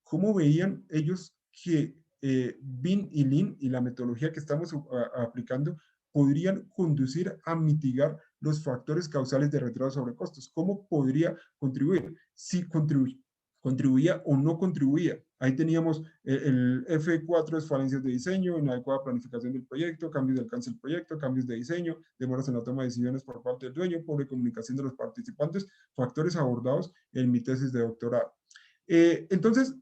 cómo veían ellos que BIM y Lean y la metodología que estamos aplicando podrían conducir a mitigar los factores causales de retraso sobre costos. ¿Cómo podría contribuir? Si contribuía o no contribuía. Ahí teníamos el F4, es falencias de diseño, inadecuada planificación del proyecto, cambios de alcance del proyecto, cambios de diseño, demoras en la toma de decisiones por parte del dueño, pobre comunicación de los participantes, factores abordados en mi tesis de doctorado. Entonces,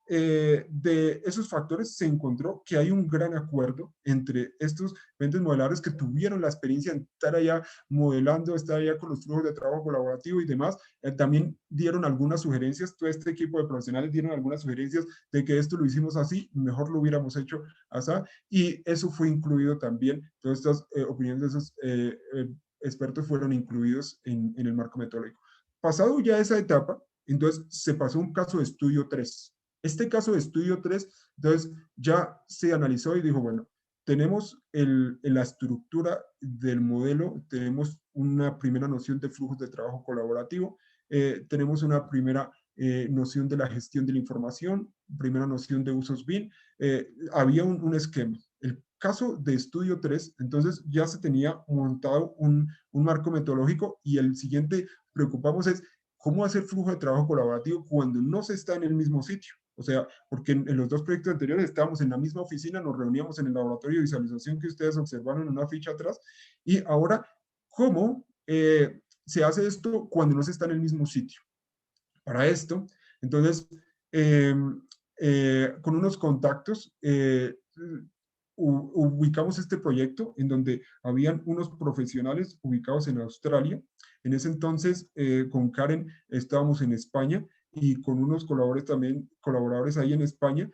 de esos factores se encontró que hay un gran acuerdo entre estos entes modeladores que tuvieron la experiencia de estar allá modelando, estar allá con los flujos de trabajo colaborativo y demás. También dieron algunas sugerencias, todo este equipo de profesionales dieron algunas sugerencias de que esto lo hicimos así, mejor lo hubiéramos hecho así, y eso fue incluido también. Todas estas opiniones de esos expertos fueron incluidos en el marco metodológico. Pasado ya esa etapa, entonces se pasó un caso de estudio 3. Este caso de estudio 3, entonces ya se analizó y dijo, bueno, tenemos la estructura del modelo, tenemos una primera noción de flujos de trabajo colaborativo, tenemos una primera noción de la gestión de la información, primera noción de usos BIM, había un esquema. El caso de estudio 3, entonces ya se tenía montado un marco metodológico y el siguiente preocupamos es cómo hacer flujo de trabajo colaborativo cuando no se está en el mismo sitio. O sea, porque en los dos proyectos anteriores estábamos en la misma oficina, nos reuníamos en el laboratorio de visualización que ustedes observaron en una ficha atrás, y ahora, ¿cómo se hace esto cuando no se está en el mismo sitio? Para esto, entonces, eh, con unos contactos, ubicamos este proyecto en donde habían unos profesionales ubicados en Australia. En ese entonces, con Karen estábamos en España y con unos colaboradores ahí en España,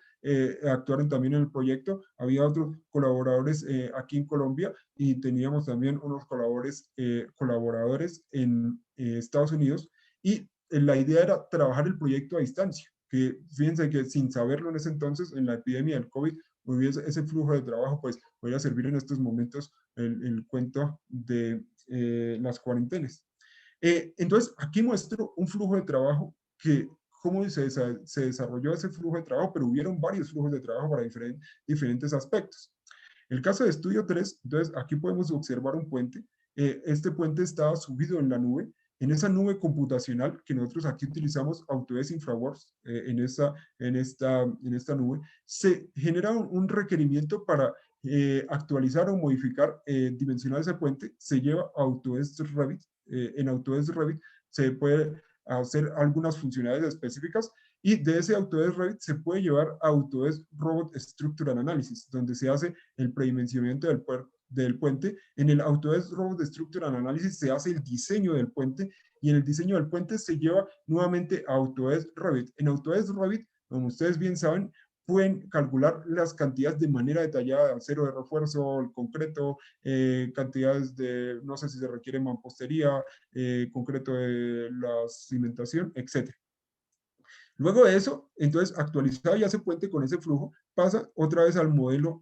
actuaron también en el proyecto. Había otros colaboradores aquí en Colombia y teníamos también unos colaboradores en Estados Unidos. Y la idea era trabajar el proyecto a distancia, que fíjense que sin saberlo en ese entonces, en la epidemia del COVID, hubiese ese flujo de trabajo, pues podría servir en estos momentos el cuento de las cuarentenas. Entonces, aquí muestro un flujo de trabajo que cómo se desarrolló ese flujo de trabajo, pero hubieron varios flujos de trabajo para diferentes aspectos. El caso de estudio 3, entonces aquí podemos observar un puente. Este puente estaba subido en la nube. En esa nube computacional que nosotros aquí utilizamos Autodesk InfraWorks, en esta nube, se genera un requerimiento para actualizar o modificar, dimensionar ese puente, se lleva a Autodesk Revit. En Autodesk Revit se puede hacer algunas funcionalidades específicas y de ese Autodesk Revit se puede llevar a Autodesk Robot Structural Analysis, donde se hace el predimensionamiento del puente. En el Autodesk Robot Structural Analysis se hace el diseño del puente y en el diseño del puente se lleva nuevamente a Autodesk Revit. En Autodesk Revit, como ustedes bien saben, pueden calcular las cantidades de manera detallada, acero de refuerzo, el concreto, cantidades de, no sé si se requiere mampostería, concreto de la cimentación, etc. Luego de eso, entonces actualizado ya ese puente con ese flujo, pasa otra vez al modelo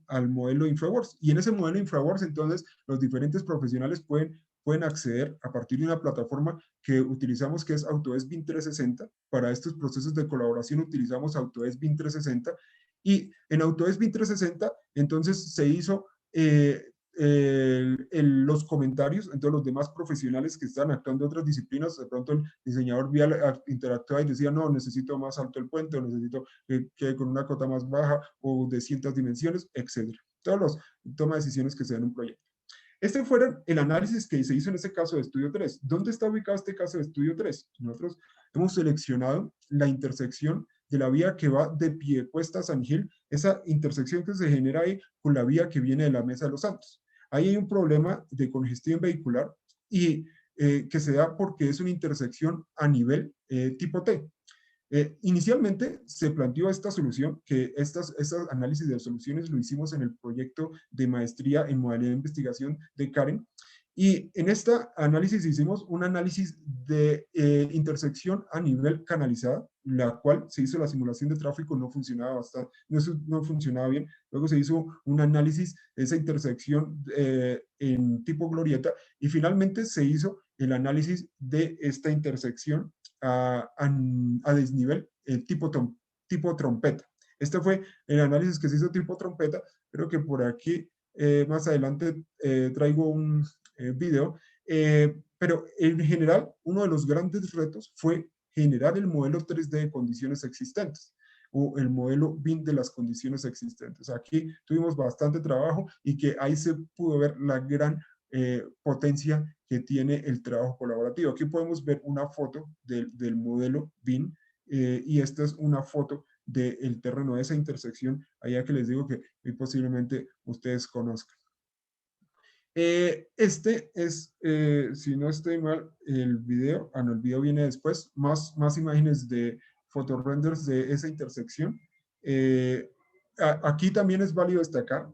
InfraWorks. Y en ese modelo InfraWorks, entonces, los diferentes profesionales pueden acceder a partir de una plataforma que utilizamos que es Autodesk BIM 360. Para estos procesos de colaboración utilizamos Autodesk BIM 360. Y en Autodesk BIM 360, entonces se hizo los comentarios, entonces los demás profesionales que están actuando en otras disciplinas, de pronto el diseñador vial interactuaba y decía, no, necesito más alto el puente, o necesito que quede con una cota más baja, o de ciertas dimensiones, etc. Todos los toma de decisiones que se dan en un proyecto. Este fue el análisis que se hizo en ese caso de estudio 3. ¿Dónde está ubicado este caso de estudio 3? Nosotros hemos seleccionado la intersección de la vía que va de Piedecuesta a San Gil, esa intersección que se genera ahí con la vía que viene de la Mesa de los Santos. Ahí hay un problema de congestión vehicular y que se da porque es una intersección a nivel tipo T. Inicialmente se planteó esta solución, que estos análisis de soluciones lo hicimos en el proyecto de maestría en modalidad de investigación de Karen, y en este análisis hicimos un análisis de intersección a nivel canalizada, la cual se hizo la simulación de tráfico, no funcionaba no funcionaba bien. Luego se hizo un análisis de esa intersección en tipo glorieta y finalmente se hizo el análisis de esta intersección a desnivel tipo trompeta. Este fue el análisis que se hizo tipo trompeta. Creo que por aquí más adelante traigo un video, pero en general uno de los grandes retos fue generar el modelo 3D de condiciones existentes o el modelo BIM de las condiciones existentes. Aquí tuvimos bastante trabajo y que ahí se pudo ver la gran potencia que tiene el trabajo colaborativo. Aquí podemos ver una foto del modelo BIM y esta es una foto del terreno de esa intersección, allá que les digo que muy posiblemente ustedes conozcan. Este es, si no estoy mal, el video. No, el video viene después. Más imágenes de fotorenders de esa intersección. Aquí también es válido destacar,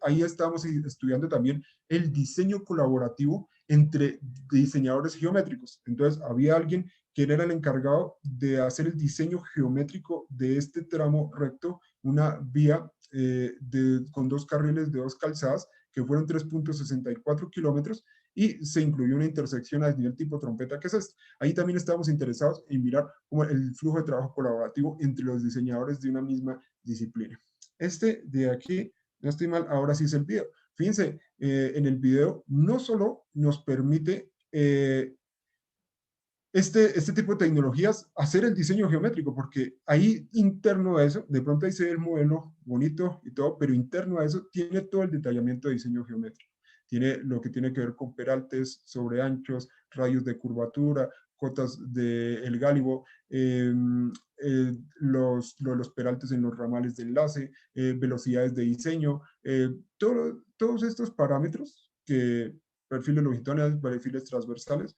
ahí estamos estudiando también el diseño colaborativo entre diseñadores geométricos. Entonces, había alguien que era el encargado de hacer el diseño geométrico de este tramo recto, una vía con 2 carriles de 2 calzadas, que fueron 3.64 kilómetros, y se incluyó una intersección a desnivel tipo trompeta, que es esto. Ahí también estábamos interesados en mirar como el flujo de trabajo colaborativo entre los diseñadores de una misma disciplina. Este de aquí, no estoy mal, ahora sí es el video. Fíjense, en el video no solo nos permite este tipo de tecnologías hacer el diseño geométrico, porque ahí interno a eso, de pronto ahí se ve el modelo bonito y todo, pero interno a eso tiene todo el detallamiento de diseño geométrico. Tiene lo que tiene que ver con peraltes, sobreanchos, radios de curvatura, cotas del gálibo, los peraltes en los ramales de enlace, velocidades de diseño, todos estos parámetros que perfiles longitudinales, perfiles transversales,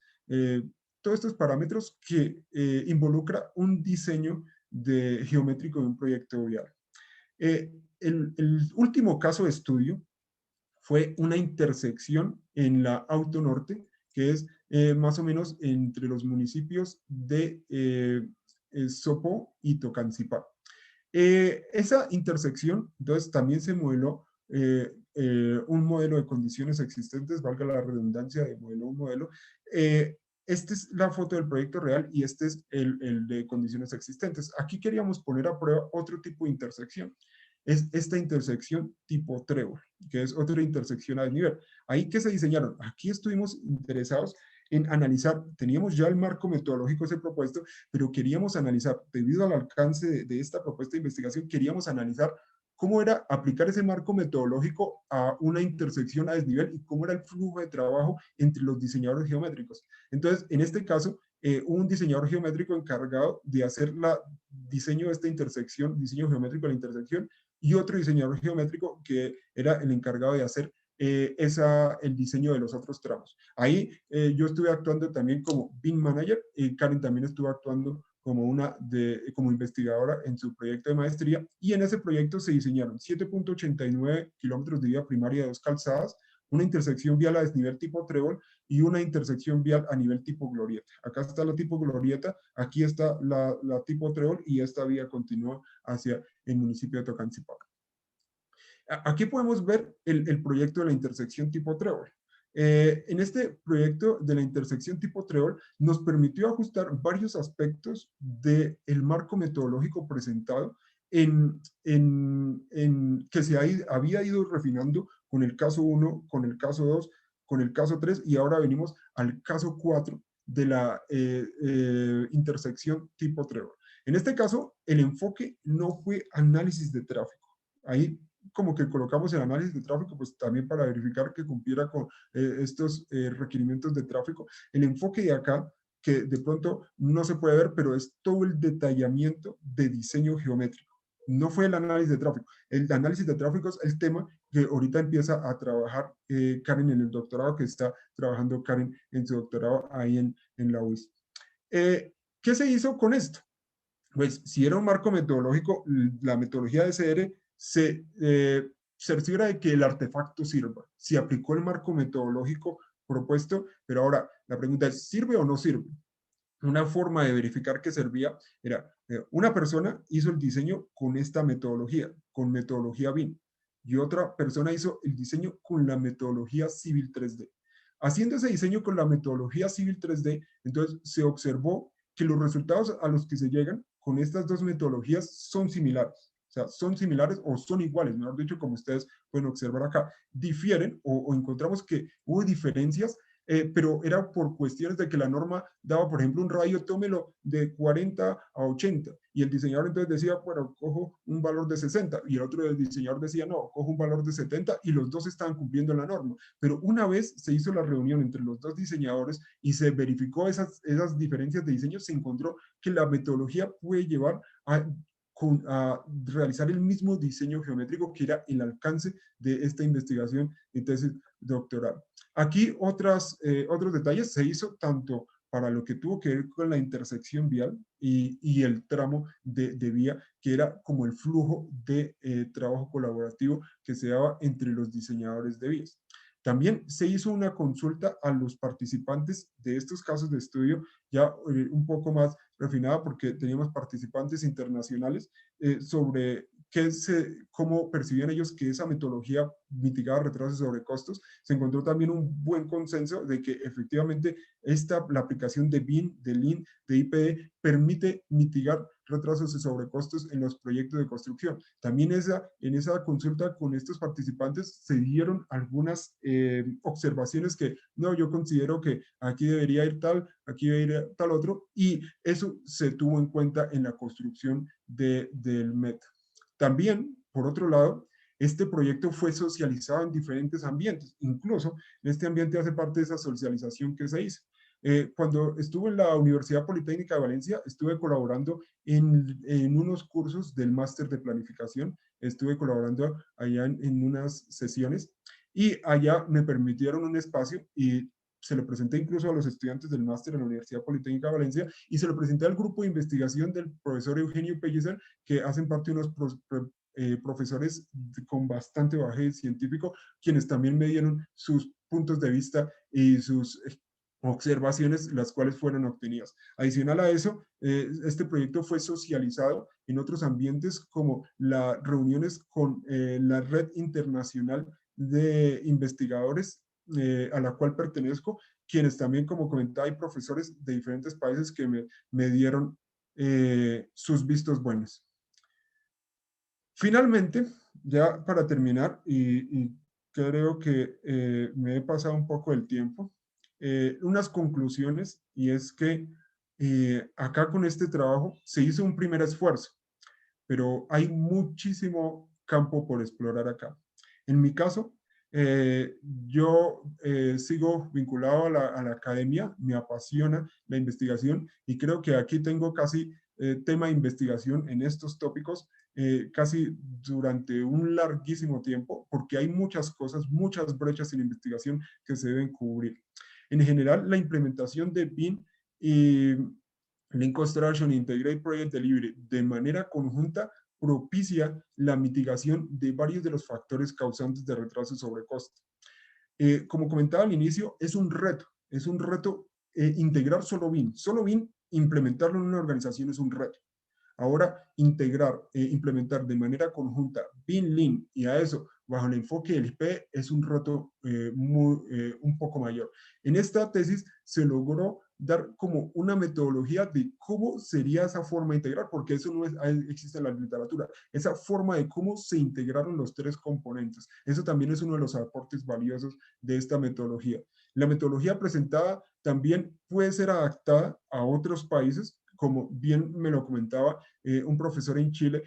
todos estos parámetros que involucra un diseño geométrico de un proyecto vial. El último caso de estudio fue una intersección en la Autonorte, que es más o menos entre los municipios de Sopó y Tocancipá. Esa intersección, entonces, también se modeló un modelo de condiciones existentes, valga la redundancia de modelo un modelo. Esta es la foto del proyecto real y este es el de condiciones existentes. Aquí queríamos poner a prueba otro tipo de intersección. Es esta intersección tipo trébol, que es otra intersección a desnivel. Ahí que se diseñaron, aquí estuvimos interesados en analizar, teníamos ya el marco metodológico ese propuesto, pero queríamos analizar, debido al alcance de esta propuesta de investigación, queríamos analizar cómo era aplicar ese marco metodológico a una intersección a desnivel y cómo era el flujo de trabajo entre los diseñadores geométricos. Entonces, en este caso, un diseñador geométrico encargado de hacer el diseño de esta intersección, diseño geométrico de la intersección, y otro diseñador geométrico que era el encargado de hacer el diseño de los otros tramos. Ahí yo estuve actuando también como BIM Manager y Karen también estuvo actuando como investigadora en su proyecto de maestría, y en ese proyecto se diseñaron 7.89 kilómetros de vía primaria de 2 calzadas, una intersección vial a desnivel tipo trébol y una intersección vial a nivel tipo glorieta. Acá está la tipo glorieta, aquí está la tipo trébol y esta vía continúa hacia el municipio de Tocancipá. Aquí podemos ver el proyecto de la intersección tipo trébol. En este proyecto de la intersección tipo trébol nos permitió ajustar varios aspectos del marco metodológico presentado que se había ido refinando con el caso 1, con el caso 2, con el caso 3 y ahora venimos al caso 4 de la intersección tipo trébol. En este caso, el enfoque no fue análisis de tráfico. Ahí como que colocamos el análisis de tráfico, pues también para verificar que cumpliera con estos requerimientos de tráfico. El enfoque de acá, que de pronto no se puede ver, pero es todo el detallamiento de diseño geométrico. No fue el análisis de tráfico. El análisis de tráfico es el tema que ahorita empieza a trabajar Karen en el doctorado, que está trabajando Karen en su doctorado ahí en la UIS. ¿Qué se hizo con esto? Pues si era un marco metodológico, la metodología de SR se cerciora de que el artefacto sirva. Si aplicó el marco metodológico propuesto, pero ahora la pregunta es, ¿sirve o no sirve? Una forma de verificar que servía era, una persona hizo el diseño con esta metodología, con metodología BIM, y otra persona hizo el diseño con la metodología Civil 3D. Haciendo ese diseño con la metodología Civil 3D, entonces se observó que los resultados a los que se llegan con estas dos metodologías son similares. O sea, son similares o son iguales, mejor dicho, como ustedes pueden observar acá. Difieren o encontramos que hubo diferencias, pero era por cuestiones de que la norma daba, por ejemplo, un radio, tómelo de 40 a 80, y el diseñador entonces decía, bueno, cojo un valor de 60, y el otro del diseñador decía, no, cojo un valor de 70, y los dos estaban cumpliendo la norma. Pero una vez se hizo la reunión entre los dos diseñadores y se verificó esas diferencias de diseño, se encontró que la metodología puede llevar a realizar el mismo diseño geométrico que era el alcance de esta investigación y tesis doctoral. Aquí otros detalles se hizo tanto para lo que tuvo que ver con la intersección vial y el tramo de vía, que era como el flujo de trabajo colaborativo que se daba entre los diseñadores de vías. También se hizo una consulta a los participantes de estos casos de estudio, ya un poco más refinada porque teníamos participantes internacionales sobre cómo percibían ellos que esa metodología mitigaba retrasos y sobrecostos. Se encontró también un buen consenso de que efectivamente la aplicación de BIM, de Lean, de IPD permite mitigar retrasos y sobrecostos en los proyectos de construcción. También en esa consulta con estos participantes se dieron algunas observaciones que no, yo considero que aquí debería ir tal, aquí debería ir tal otro, y eso se tuvo en cuenta en la construcción del MET. También, por otro lado, este proyecto fue socializado en diferentes ambientes. Incluso este ambiente hace parte de esa socialización que se hizo. Cuando estuve en la Universidad Politécnica de Valencia, estuve colaborando en unos cursos del máster de planificación. Estuve colaborando allá en unas sesiones y allá me permitieron un espacio y se lo presenté incluso a los estudiantes del máster en la Universidad Politécnica de Valencia y se lo presenté al grupo de investigación del profesor Eugenio Pellicer, que hacen parte de unos profesores con bastante bagaje científico, quienes también me dieron sus puntos de vista y sus observaciones, las cuales fueron obtenidas. Adicional a eso, este proyecto fue socializado en otros ambientes como las reuniones con la Red Internacional de Investigadores a la cual pertenezco, quienes también, como comentaba, hay profesores de diferentes países que me dieron sus vistos buenos. Finalmente, ya para terminar, y creo que me he pasado un poco el tiempo, unas conclusiones, y es que acá con este trabajo se hizo un primer esfuerzo, pero hay muchísimo campo por explorar acá. En mi caso, yo sigo vinculado a la academia, me apasiona la investigación y creo que aquí tengo casi tema de investigación en estos tópicos casi durante un larguísimo tiempo, porque hay muchas cosas, muchas brechas en investigación que se deben cubrir. En general, la implementación de BIM y Lean Construction Integrated Project Delivery de manera conjunta propicia la mitigación de varios de los factores causantes de retraso y sobrecosto. Como comentaba al inicio, es un reto integrar solo BIM, implementarlo en una organización es un reto. Ahora, implementar de manera conjunta BIM, Lean y a eso bajo el enfoque del IP es un reto un poco mayor. En esta tesis se logró dar como una metodología de cómo sería esa forma de integrar, porque eso no existe en la literatura, esa forma de cómo se integraron los tres componentes. Eso también es uno de los aportes valiosos de esta metodología. La metodología presentada también puede ser adaptada a otros países, como bien me lo comentaba un profesor en Chile,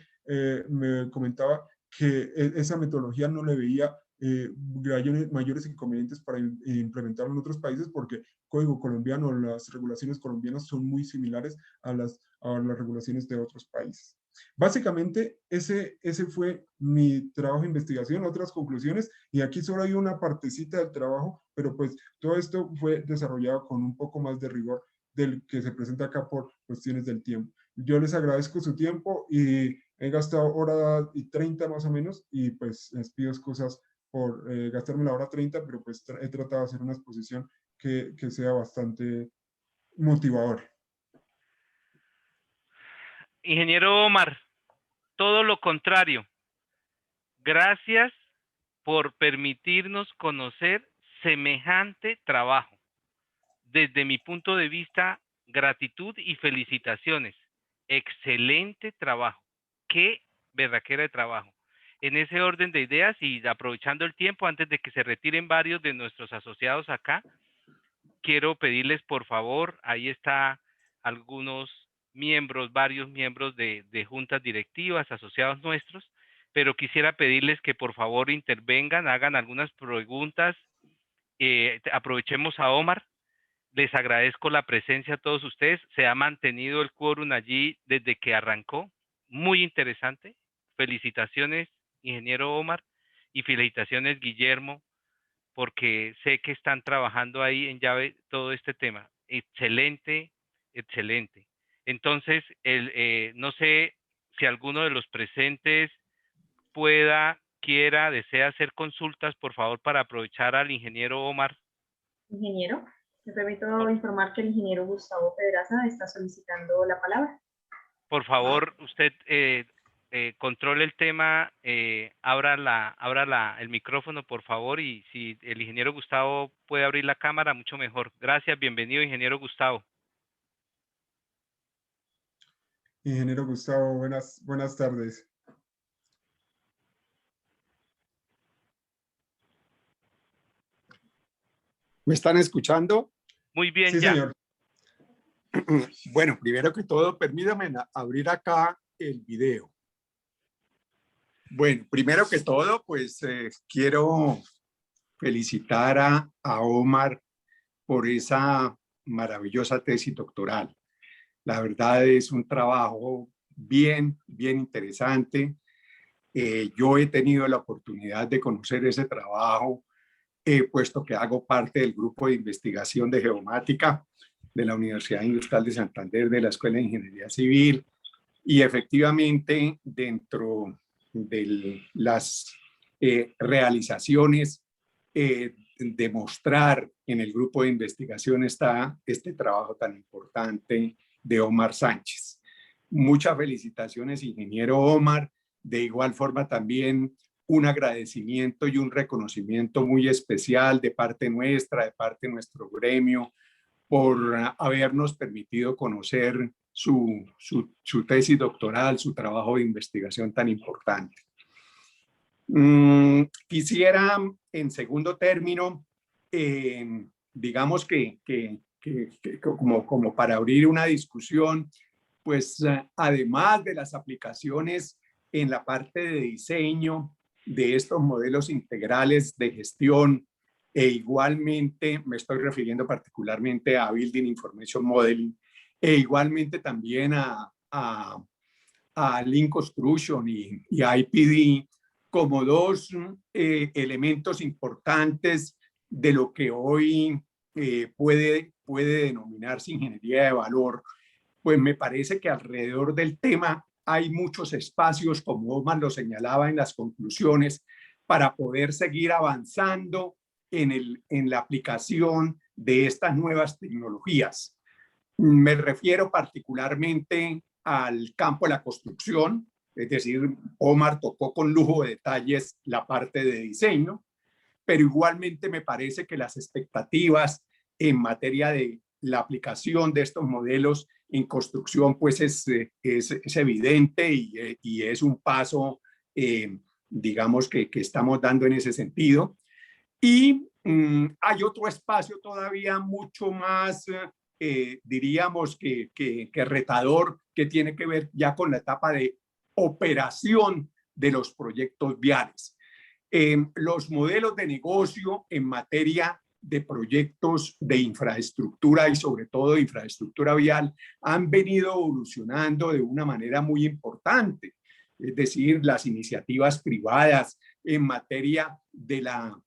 me comentaba que esa metodología no le veía mayores inconvenientes para implementarlo en otros países porque código colombiano, las regulaciones colombianas son muy similares a las regulaciones de otros países. Básicamente, ese fue mi trabajo de investigación, otras conclusiones, y aquí solo hay una partecita del trabajo, pero pues todo esto fue desarrollado con un poco más de rigor del que se presenta acá por cuestiones del tiempo. Yo les agradezco su tiempo y he gastado hora y 30 más o menos, y pues les pido excusas por gastarme la hora 30, pero pues he tratado de hacer una exposición que sea bastante motivadora. Ingeniero Omar, todo lo contrario. Gracias por permitirnos conocer semejante trabajo. Desde mi punto de vista, gratitud y felicitaciones. Excelente trabajo. Qué berraquera de trabajo. En ese orden de ideas y aprovechando el tiempo antes de que se retiren varios de nuestros asociados acá, quiero pedirles por favor, ahí está algunos miembros, varios miembros de juntas directivas, asociados nuestros, pero quisiera pedirles que por favor intervengan, hagan algunas preguntas, aprovechemos a Omar. Les agradezco la presencia a todos ustedes. Se ha mantenido el quórum allí desde que arrancó. Muy interesante. Felicitaciones, ingeniero Omar, y felicitaciones, Guillermo, porque sé que están trabajando ahí en llave todo este tema. Excelente, excelente. Entonces, no sé si alguno de los presentes pueda, quiera, desea hacer consultas, por favor, para aprovechar al ingeniero Omar. Ingeniero, me permito informar que el ingeniero Gustavo Pedraza está solicitando la palabra. Por favor, usted controle el tema, abra el micrófono, por favor, y si el ingeniero Gustavo puede abrir la cámara, mucho mejor. Gracias, bienvenido, ingeniero Gustavo. Ingeniero Gustavo, buenas tardes. ¿Me están escuchando? Muy bien, Sí, ya. señor. Bueno, primero que todo, permítame abrir acá el video. Bueno, primero que todo, pues quiero felicitar a Omar por esa maravillosa tesis doctoral. La verdad es un trabajo bien interesante. Yo he tenido la oportunidad de conocer ese trabajo, puesto que hago parte del grupo de investigación de geomática de la Universidad Industrial de Santander, de la Escuela de Ingeniería Civil, y efectivamente dentro de las realizaciones de mostrar en el grupo de investigación está este trabajo tan importante de Omar Sánchez. Muchas felicitaciones, ingeniero Omar. De igual forma también un agradecimiento y un reconocimiento muy especial de parte nuestra, de parte de nuestro gremio, por habernos permitido conocer su tesis doctoral, su trabajo de investigación tan importante. Quisiera, en segundo término, digamos que como para abrir una discusión, pues además de las aplicaciones en la parte de diseño de estos modelos integrales de gestión, e igualmente me estoy refiriendo particularmente a Building Information Modeling, e igualmente también a Lean Construction y a IPD, como dos elementos importantes de lo que hoy puede denominarse ingeniería de valor. Pues me parece que alrededor del tema hay muchos espacios, como Omar lo señalaba en las conclusiones, para poder seguir avanzando en la aplicación de estas nuevas tecnologías. Me refiero particularmente al campo de la construcción, es decir, Omar tocó con lujo de detalles la parte de diseño, pero igualmente me parece que las expectativas en materia de la aplicación de estos modelos en construcción pues es evidente y es un paso, digamos, que estamos dando en ese sentido. Y hay otro espacio todavía mucho más, diríamos, que retador, que tiene que ver ya con la etapa de operación de los proyectos viales. Los modelos de negocio en materia de proyectos de infraestructura y sobre todo de infraestructura vial han venido evolucionando de una manera muy importante. Es decir, las iniciativas privadas en materia de la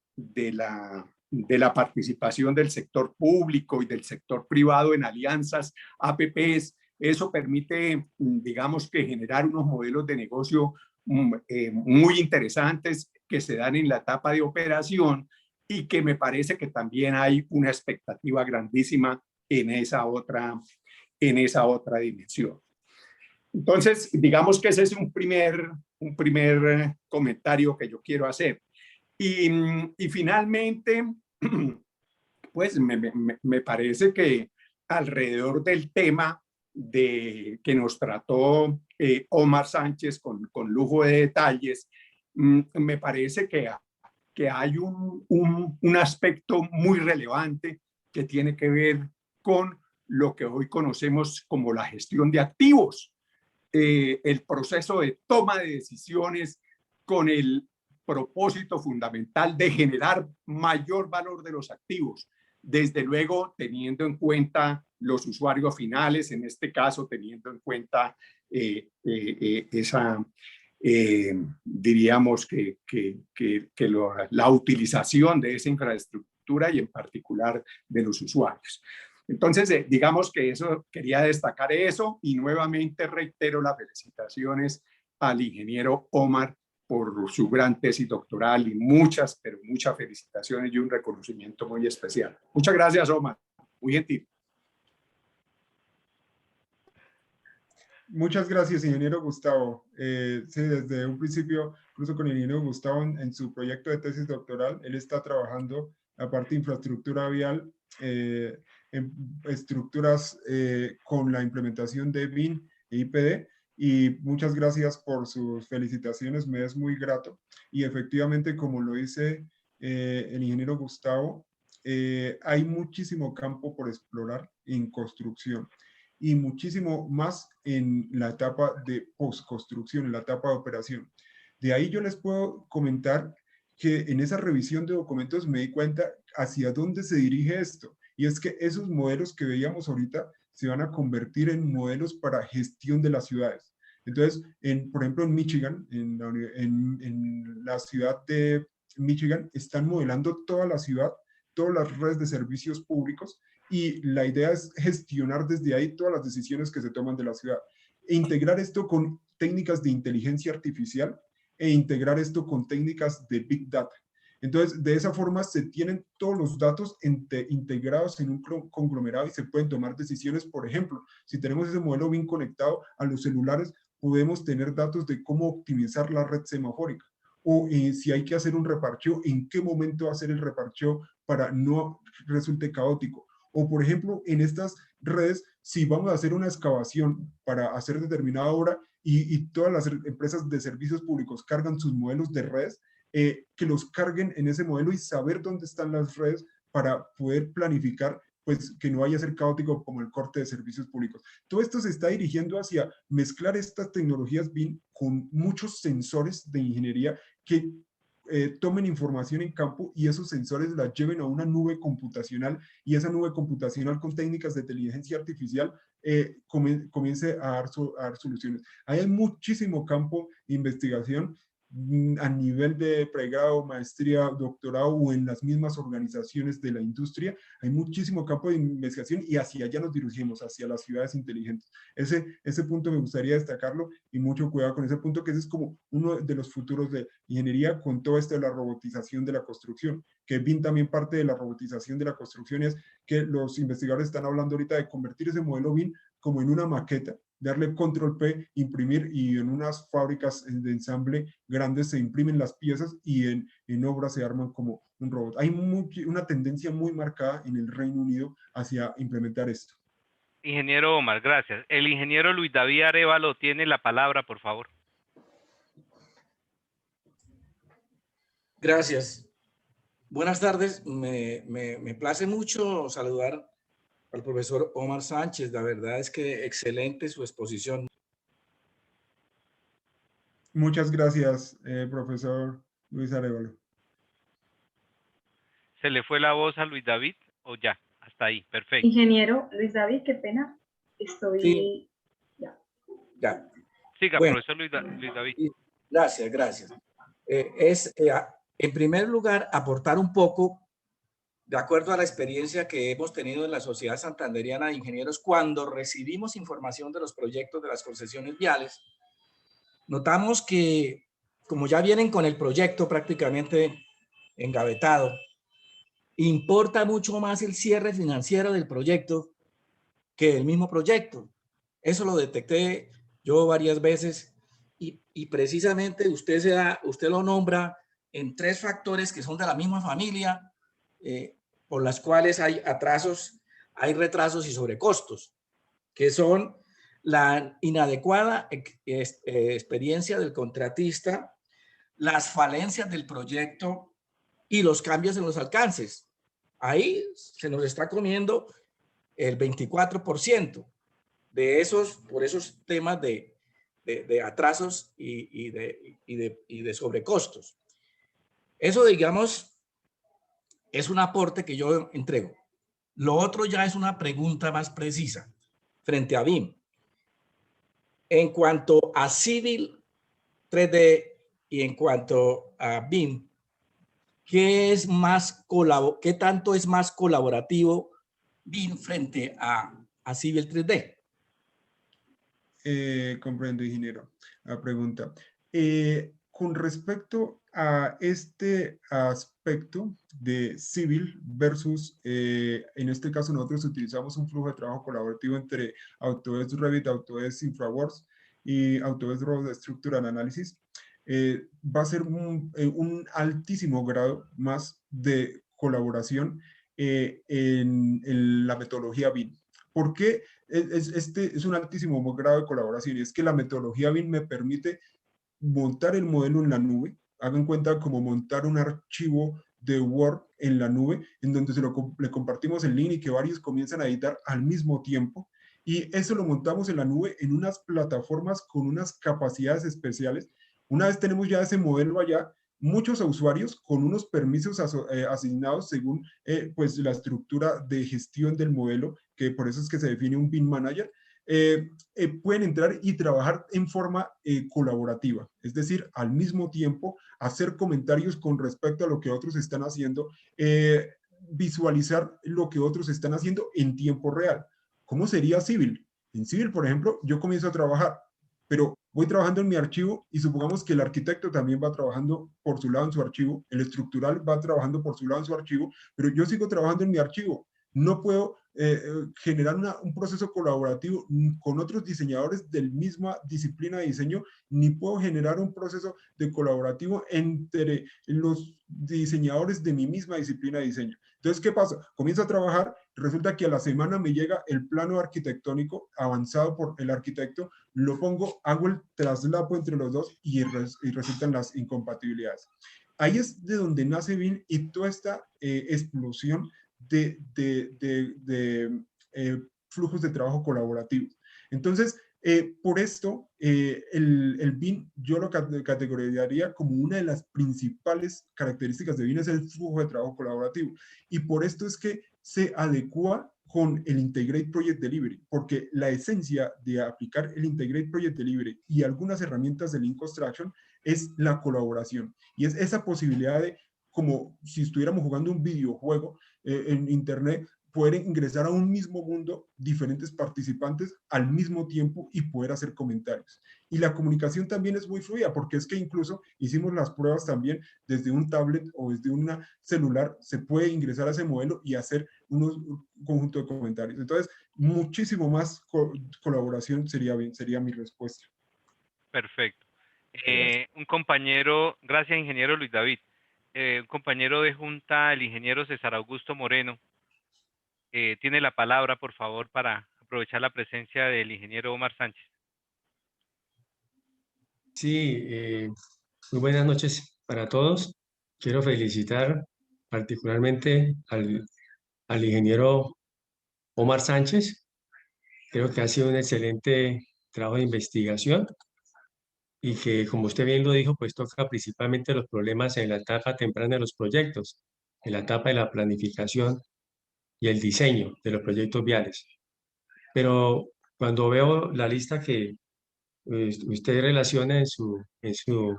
participación del sector público y del sector privado en alianzas, APPs, eso permite, digamos, que generar unos modelos de negocio muy interesantes que se dan en la etapa de operación y que me parece que también hay una expectativa grandísima en esa otra dimensión. Entonces, digamos que ese es un primer comentario que yo quiero hacer. Y finalmente, pues me parece que alrededor del tema que nos trató Omar Sánchez con lujo de detalles, me parece que hay un aspecto muy relevante que tiene que ver con lo que hoy conocemos como la gestión de activos, el proceso de toma de decisiones con el propósito fundamental de generar mayor valor de los activos, desde luego teniendo en cuenta los usuarios finales, en este caso teniendo en cuenta diríamos la utilización de esa infraestructura y en particular de los usuarios. Entonces, digamos que eso, quería destacar eso y nuevamente reitero las felicitaciones al ingeniero Omar por su gran tesis doctoral y muchas, pero muchas felicitaciones y un reconocimiento muy especial. Muchas gracias, Omar. Muy gentil. Muchas gracias, ingeniero Gustavo. Sí, desde un principio, incluso con el ingeniero Gustavo en su proyecto de tesis doctoral, él está trabajando la parte de infraestructura vial, en estructuras con la implementación de BIM e IPD. Y muchas gracias por sus felicitaciones, me es muy grato. Y efectivamente, como lo dice el ingeniero Gustavo, hay muchísimo campo por explorar en construcción y muchísimo más en la etapa de postconstrucción, en la etapa de operación. De ahí yo les puedo comentar que en esa revisión de documentos me di cuenta hacia dónde se dirige esto. Y es que esos modelos que veíamos ahorita se van a convertir en modelos para gestión de las ciudades. Entonces, por ejemplo, en Michigan, en la ciudad de Michigan, están modelando toda la ciudad, todas las redes de servicios públicos, y la idea es gestionar desde ahí todas las decisiones que se toman de la ciudad e integrar esto con técnicas de inteligencia artificial e integrar esto con técnicas de Big Data. Entonces, de esa forma se tienen todos los datos integrados en un conglomerado y se pueden tomar decisiones. Por ejemplo, si tenemos ese modelo bien conectado a los celulares, podemos tener datos de cómo optimizar la red semafórica. O si hay que hacer un reparcheo, en qué momento hacer el reparcheo para no resulte caótico. O, por ejemplo, en estas redes, si vamos a hacer una excavación para hacer determinada obra y todas las empresas de servicios públicos cargan sus modelos de redes, que los carguen en ese modelo y saber dónde están las redes para poder planificar, pues que no vaya a ser caótico como el corte de servicios públicos. Todo esto se está dirigiendo hacia mezclar estas tecnologías BIM con muchos sensores de ingeniería que tomen información en campo y esos sensores la lleven a una nube computacional, y esa nube computacional con técnicas de inteligencia artificial comience a dar soluciones. Ahí hay muchísimo campo de investigación a nivel de pregrado, maestría, doctorado o en las mismas organizaciones de la industria. Hay muchísimo campo de investigación y hacia allá nos dirigimos, hacia las ciudades inteligentes. Ese punto me gustaría destacarlo, y mucho cuidado con ese punto, que ese es como uno de los futuros de ingeniería con todo esto de la robotización de la construcción, que BIM también parte de la robotización de la construcción. Es que los investigadores están hablando ahorita de convertir ese modelo BIM como en una maqueta, darle control P, imprimir, y en unas fábricas de ensamble grandes se imprimen las piezas y en obras se arman como un robot. Hay una tendencia muy marcada en el Reino Unido hacia implementar esto. Ingeniero Omar, gracias. El ingeniero Luis David Arévalo tiene la palabra, por favor. Gracias. Buenas tardes. Me place mucho saludar al profesor Omar Sánchez. La verdad es que excelente su exposición. Muchas gracias, profesor Luis Arévalo. ¿Se le fue la voz a Luis David o ya? Hasta ahí, perfecto. Ingeniero Luis David, qué pena. Estoy... Sí. Ya. Siga, Bueno, profesor Luis David. Gracias. En primer lugar, aportar un poco, de acuerdo a la experiencia que hemos tenido en la Sociedad Santanderiana de Ingenieros, cuando recibimos información de los proyectos de las concesiones viales, notamos que, como ya vienen con el proyecto prácticamente engavetado, importa mucho más el cierre financiero del proyecto que el mismo proyecto. Eso lo detecté yo varias veces y precisamente usted lo nombra en tres factores que son de la misma familia, por las cuales hay atrasos, hay retrasos y sobrecostos, que son la inadecuada experiencia del contratista, las falencias del proyecto y los cambios en los alcances. Ahí se nos está comiendo el 24% por esos temas de atrasos y de sobrecostos. Eso, digamos, es un aporte que yo entrego. Lo otro ya es una pregunta más precisa frente a BIM. En cuanto a Civil 3D y en cuanto a BIM, ¿qué tanto es más colaborativo BIM frente a Civil 3D? Comprendo, ingeniero. La pregunta. Con respecto a este aspecto de civil versus, en este caso nosotros utilizamos un flujo de trabajo colaborativo entre Autodesk Revit, Autodesk InfraWorks y Autodesk Road Structural Analysis, va a ser un altísimo grado más de colaboración en la metodología BIM. ¿Por qué este es un altísimo grado de colaboración? Y es que la metodología BIM me permite montar el modelo en la nube. Hagan cuenta como montar un archivo de Word en la nube, en donde le compartimos el link y que varios comienzan a editar al mismo tiempo. Y eso lo montamos en la nube en unas plataformas con unas capacidades especiales. Una vez tenemos ya ese modelo allá, muchos usuarios con unos permisos asignados según pues la estructura de gestión del modelo, que por eso es que se define un BIM Manager, pueden entrar y trabajar en forma colaborativa, es decir, al mismo tiempo hacer comentarios con respecto a lo que otros están haciendo, visualizar lo que otros están haciendo en tiempo real. ¿Cómo sería Civil? En Civil, por ejemplo, yo comienzo a trabajar, pero voy trabajando en mi archivo y supongamos que el arquitecto también va trabajando por su lado en su archivo, el estructural va trabajando por su lado en su archivo, pero yo sigo trabajando en mi archivo. No puedo generar un proceso colaborativo con otros diseñadores de la misma disciplina de diseño, ni puedo generar un proceso de colaborativo entre los diseñadores de mi misma disciplina de diseño. Entonces, ¿qué pasa? Comienzo a trabajar, resulta que a la semana me llega el plano arquitectónico avanzado por el arquitecto, lo pongo, hago el traslapo entre los dos y resultan las incompatibilidades. Ahí es de donde nace BIM y toda esta explosión de flujos de trabajo colaborativos. Entonces, por esto, el BIM yo lo categorizaría como una de las principales características de BIM es el flujo de trabajo colaborativo. Y por esto es que se adecua con el Integrate Project Delivery, porque la esencia de aplicar el Integrate Project Delivery y algunas herramientas de Lean Construction es la colaboración. Y es esa posibilidad de, como si estuviéramos jugando un videojuego en Internet, poder ingresar a un mismo mundo, diferentes participantes al mismo tiempo y poder hacer comentarios. Y la comunicación también es muy fluida, porque es que incluso hicimos las pruebas también desde un tablet o desde un celular, se puede ingresar a ese modelo y hacer un conjunto de comentarios. Entonces, muchísimo más colaboración sería bien, sería mi respuesta. Perfecto. Un compañero, gracias ingeniero Luis David, un compañero de junta, el ingeniero César Augusto Moreno, tiene la palabra, por favor, para aprovechar la presencia del ingeniero Omar Sánchez. Sí, muy buenas noches para todos. Quiero felicitar particularmente al ingeniero Omar Sánchez. Creo que ha sido un excelente trabajo de investigación y que, como usted bien lo dijo, pues toca principalmente los problemas en la etapa temprana de los proyectos, en la etapa de la planificación y el diseño de los proyectos viales. Pero cuando veo la lista que usted relaciona en su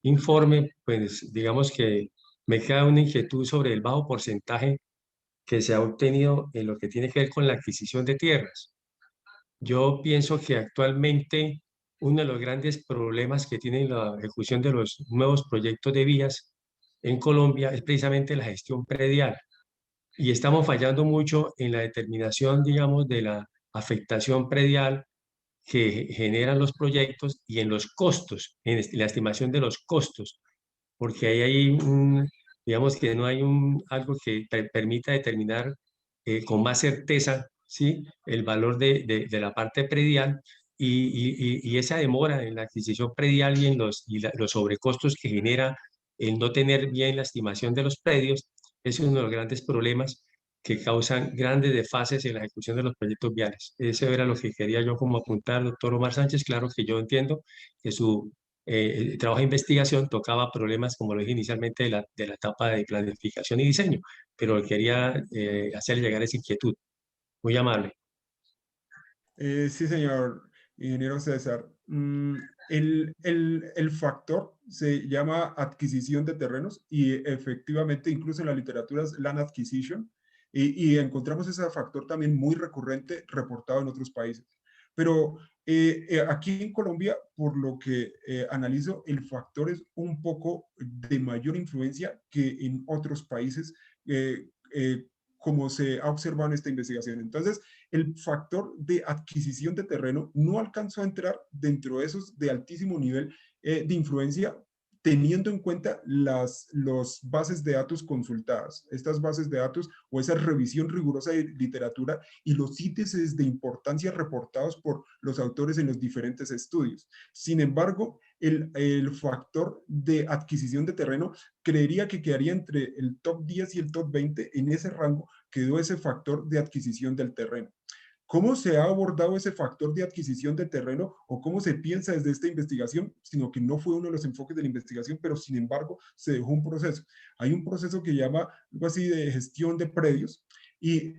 informe, pues digamos que me queda una inquietud sobre el bajo porcentaje que se ha obtenido en lo que tiene que ver con la adquisición de tierras. Yo pienso que actualmente uno de los grandes problemas que tiene la ejecución de los nuevos proyectos de vías en Colombia es precisamente la gestión predial. Y estamos fallando mucho en la determinación, digamos, de la afectación predial que generan los proyectos y en los costos, en la estimación de los costos, porque ahí hay digamos que no hay algo que permita determinar con más certeza, ¿sí?, el valor de la parte predial y esa demora en la adquisición predial y en los sobrecostos que genera el no tener bien la estimación de los predios es uno de los grandes problemas que causan grandes desfases en la ejecución de los proyectos viales. Eso era lo que quería yo como apuntar, doctor Omar Sánchez. Claro que yo entiendo que su trabajo de investigación tocaba problemas, como lo dije inicialmente, de la etapa de planificación y diseño, pero quería hacerle llegar esa inquietud. Muy amable. Sí, señor ingeniero César. El factor se llama adquisición de terrenos y efectivamente incluso en la literatura es land acquisition y encontramos ese factor también muy recurrente reportado en otros países. Pero aquí en Colombia, por lo que analizo, el factor es un poco de mayor influencia que en otros países, eh, eh, como se ha observado en esta investigación. Entonces, el factor de adquisición de terreno no alcanzó a entrar dentro de esos de altísimo nivel de influencia, teniendo en cuenta los bases de datos consultadas, estas bases de datos o esa revisión rigurosa de literatura y los índices de importancia reportados por los autores en los diferentes estudios. Sin embargo, el factor de adquisición de terreno creería que quedaría entre el top 10 y el top 20. En ese rango quedó ese factor de adquisición del terreno. ¿Cómo se ha abordado ese factor de adquisición de terreno o cómo se piensa desde esta investigación? Sino que no fue uno de los enfoques de la investigación, pero sin embargo se dejó un proceso. Hay un proceso que llama algo así de gestión de predios y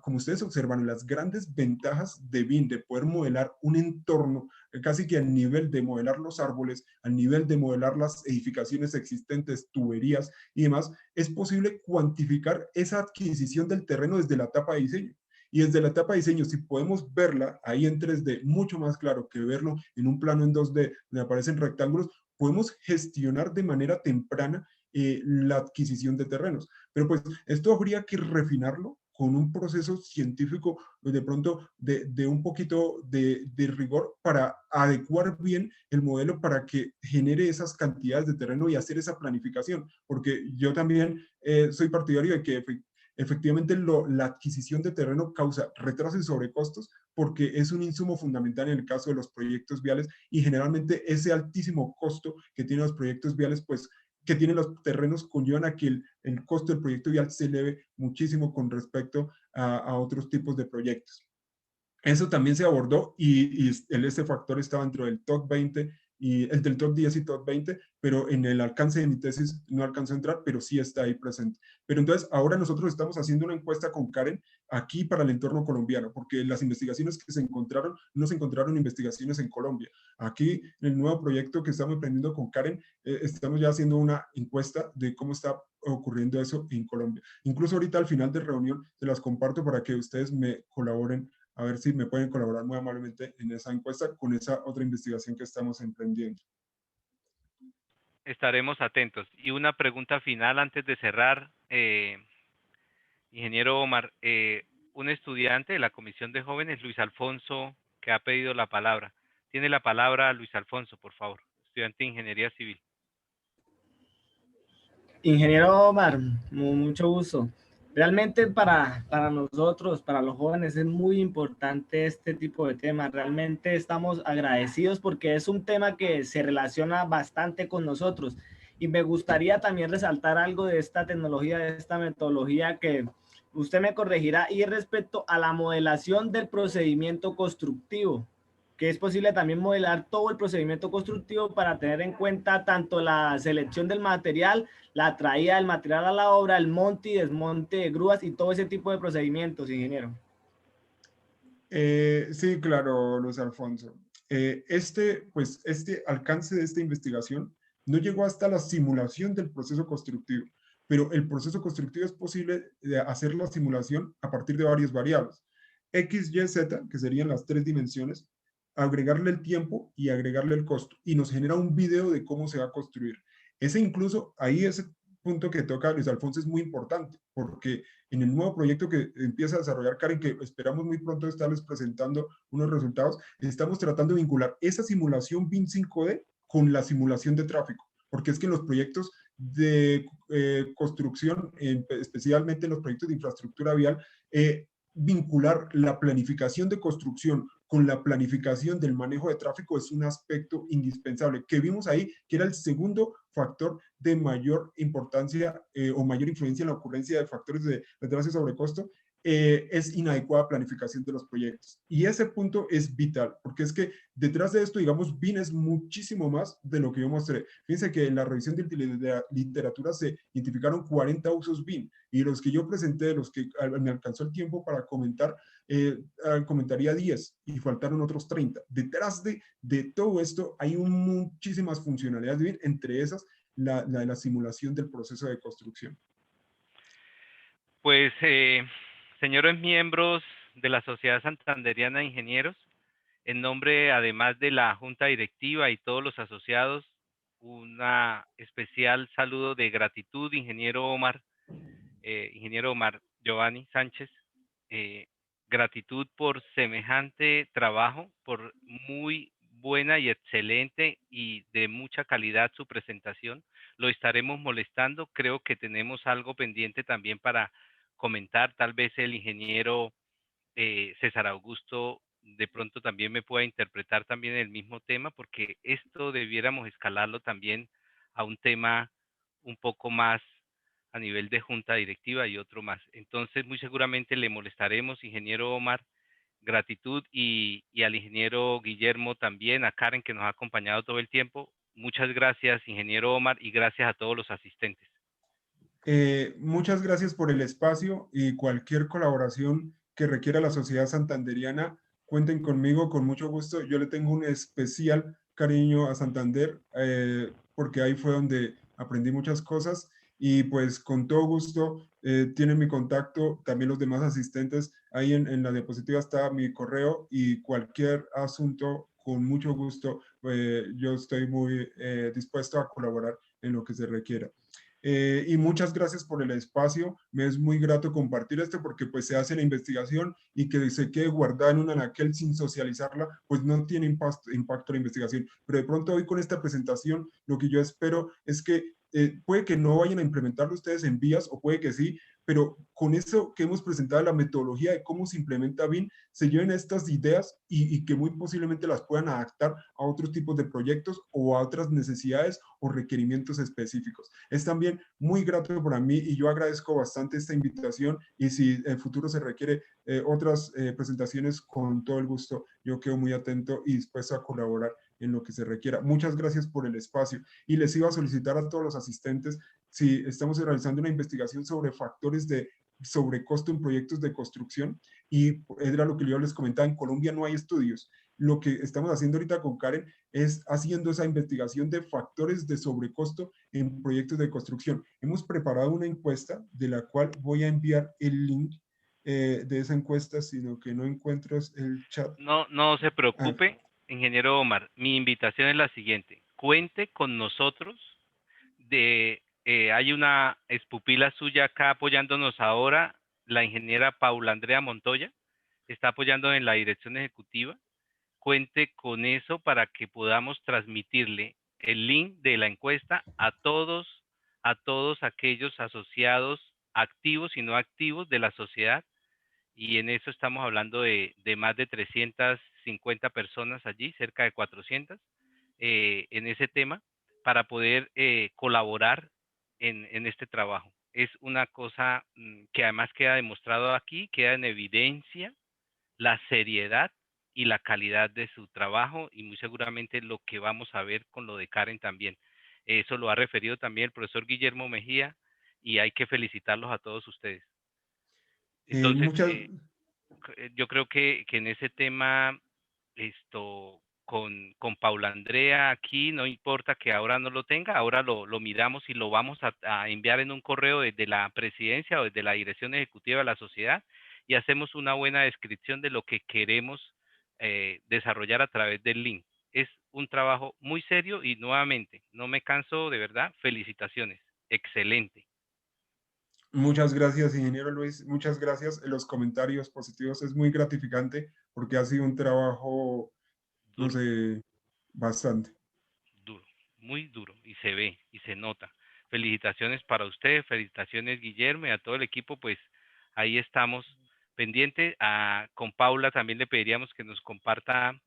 como ustedes observan, las grandes ventajas de BIM, de poder modelar un entorno casi que al nivel de modelar los árboles, al nivel de modelar las edificaciones existentes, tuberías y demás, es posible cuantificar esa adquisición del terreno desde la etapa de diseño. Y desde la etapa de diseño, si podemos verla ahí en 3D, mucho más claro que verlo en un plano en 2D, donde aparecen rectángulos, podemos gestionar de manera temprana la adquisición de terrenos. Pero pues esto habría que refinarlo con un proceso científico de pronto de un poquito de rigor para adecuar bien el modelo para que genere esas cantidades de terreno y hacer esa planificación. Porque yo también soy partidario de que efectivamente la adquisición de terreno causa retrasos y sobrecostos porque es un insumo fundamental en el caso de los proyectos viales y generalmente ese altísimo costo que tienen los proyectos viales, pues que tienen los terrenos conllevan a que el costo del proyecto vial se eleve muchísimo con respecto a otros tipos de proyectos. Eso también se abordó y ese factor estaba dentro del top 20 y el del top 10 y top 20, pero en el alcance de mi tesis no alcanzó a entrar, pero sí está ahí presente. Pero entonces ahora nosotros estamos haciendo una encuesta con Karen aquí para el entorno colombiano, porque las investigaciones que se encontraron, no se encontraron investigaciones en Colombia. Aquí en el nuevo proyecto que estamos emprendiendo con Karen, estamos ya haciendo una encuesta de cómo está ocurriendo eso en Colombia. Incluso ahorita al final de reunión se las comparto para que ustedes me colaboren a ver si me pueden colaborar muy amablemente en esa encuesta con esa otra investigación que estamos emprendiendo. Estaremos atentos. Y una pregunta final antes de cerrar, ingeniero Omar, un estudiante de la Comisión de Jóvenes, Luis Alfonso, que ha pedido la palabra. Tiene la palabra Luis Alfonso, por favor, estudiante de Ingeniería Civil. Ingeniero Omar, mucho gusto. Realmente para nosotros, para los jóvenes, es muy importante este tipo de temas. Realmente estamos agradecidos porque es un tema que se relaciona bastante con nosotros. Y me gustaría también resaltar algo de esta tecnología, de esta metodología que usted me corregirá, y respecto a la modelación del procedimiento constructivo, que es posible también modelar todo el procedimiento constructivo para tener en cuenta tanto la selección del material, la traída del material a la obra, el monte y desmonte de grúas y todo ese tipo de procedimientos, ingeniero. Sí, claro, Luis Alfonso. Este alcance de esta investigación no llegó hasta la simulación del proceso constructivo, pero el proceso constructivo es posible hacer la simulación a partir de varias variables. X, Y, Z, que serían las 3 dimensiones, agregarle el tiempo y agregarle el costo, y nos genera un video de cómo se va a construir. Ese punto que toca Luis Alfonso es muy importante, porque en el nuevo proyecto que empieza a desarrollar Karen, que esperamos muy pronto estarles presentando unos resultados, estamos tratando de vincular esa simulación BIM 5D con la simulación de tráfico, porque es que en los proyectos de construcción, especialmente en los proyectos de infraestructura vial, vincular la planificación de construcción con la planificación del manejo de tráfico es un aspecto indispensable, que vimos ahí que era el segundo factor de mayor importancia o mayor influencia en la ocurrencia de factores de retraso y sobrecosto, es inadecuada planificación de los proyectos. Y ese punto es vital, porque es que detrás de esto, digamos, BIM es muchísimo más de lo que yo mostré. Fíjense que en la revisión de literatura se identificaron 40 usos BIM, y los que yo presenté, los que me alcanzó el tiempo para comentar, comentaría 10 y faltaron otros 30. Detrás de todo esto hay muchísimas funcionalidades de BIM, entre esas la simulación del proceso de construcción. Pues, señores miembros de la Sociedad Santanderiana de Ingenieros, En nombre, además de la Junta Directiva y todos los asociados, una especial saludo de gratitud, ingeniero Omar Giovanni Sánchez. Gratitud por semejante trabajo, por muy buena y excelente y de mucha calidad su presentación. Lo estaremos molestando. Creo que tenemos algo pendiente también para comentar. Tal vez el ingeniero César Augusto de pronto también me pueda interpretar también el mismo tema, porque esto debiéramos escalarlo también a un tema un poco más a nivel de junta directiva y otro más. Entonces, muy seguramente le molestaremos, ingeniero Omar, gratitud y al ingeniero Guillermo también, a Karen que nos ha acompañado todo el tiempo. Muchas gracias, ingeniero Omar, y gracias a todos los asistentes. Muchas gracias por el espacio y cualquier colaboración que requiera la sociedad santanderiana, cuenten conmigo con mucho gusto. Yo le tengo un especial cariño a Santander porque ahí fue donde aprendí muchas cosas y pues con todo gusto tienen mi contacto, también los demás asistentes. Ahí en la diapositiva está mi correo y cualquier asunto con mucho gusto. Yo estoy muy dispuesto a colaborar en lo que se requiera. Y muchas gracias por el espacio. Me es muy grato compartir esto porque pues se hace la investigación y que se quede guardada en un anaquel sin socializarla, pues no tiene impacto la investigación. Pero de pronto hoy con esta presentación lo que yo espero es que puede que no vayan a implementarlo ustedes en vías o puede que sí, pero con eso que hemos presentado, la metodología de cómo se implementa BIM, se lleven estas ideas y que muy posiblemente las puedan adaptar a otros tipos de proyectos o a otras necesidades o requerimientos específicos. Es también muy grato para mí y yo agradezco bastante esta invitación y si en el futuro se requiere otras presentaciones, con todo el gusto, yo quedo muy atento y dispuesto a colaborar en lo que se requiera. Muchas gracias por el espacio y les iba a solicitar a todos los asistentes si estamos realizando una investigación sobre factores de sobrecosto en proyectos de construcción y era lo que yo les comentaba, en Colombia no hay estudios. Lo que estamos haciendo ahorita con Karen es haciendo esa investigación de factores de sobrecosto en proyectos de construcción. Hemos preparado una encuesta de la cual voy a enviar el link de esa encuesta, sino que no encuentro el chat. No se preocupe, ingeniero Omar. Mi invitación es la siguiente. Cuente con nosotros. Hay una expupila suya acá apoyándonos ahora, la ingeniera Paula Andrea Montoya, está apoyando en la dirección ejecutiva. Cuente con eso para que podamos transmitirle el link de la encuesta a todos aquellos asociados activos y no activos de la sociedad. Y en eso estamos hablando de más de 350 personas allí, cerca de 400, en ese tema, para poder colaborar en este trabajo. Es una cosa que además queda demostrado aquí, queda en evidencia la seriedad y la calidad de su trabajo y muy seguramente lo que vamos a ver con lo de Karen también. Eso lo ha referido también el profesor Guillermo Mejía y hay que felicitarlos a todos ustedes. Entonces, yo creo que en ese tema, con Paula Andrea aquí, no importa que ahora no lo tenga, ahora lo miramos y lo vamos a enviar en un correo desde la presidencia o desde la dirección ejecutiva de la sociedad y hacemos una buena descripción de lo que queremos desarrollar a través del link. Es un trabajo muy serio y nuevamente, no me canso de verdad, felicitaciones, excelente. Muchas gracias, ingeniero Luis. Muchas gracias. Los comentarios positivos es muy gratificante porque ha sido un trabajo, no sé, bastante. Duro, muy duro y se ve y se nota. Felicitaciones para usted, felicitaciones Guillermo y a todo el equipo, pues ahí estamos pendientes. Con Paula también le pediríamos que nos comparta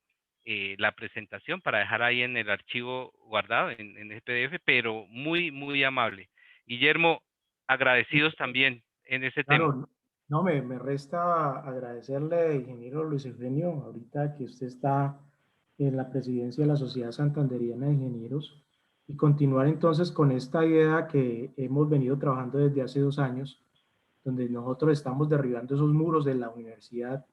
la presentación para dejar ahí en el archivo guardado en el PDF, pero muy amable. Guillermo, agradecidos también en ese tema. No, me resta agradecerle, ingeniero Luis Eugenio, ahorita que usted está en la presidencia de la Sociedad Santanderiana de Ingenieros, y continuar entonces con esta idea que hemos venido trabajando desde hace 2 años, donde nosotros estamos derribando esos muros de la universidad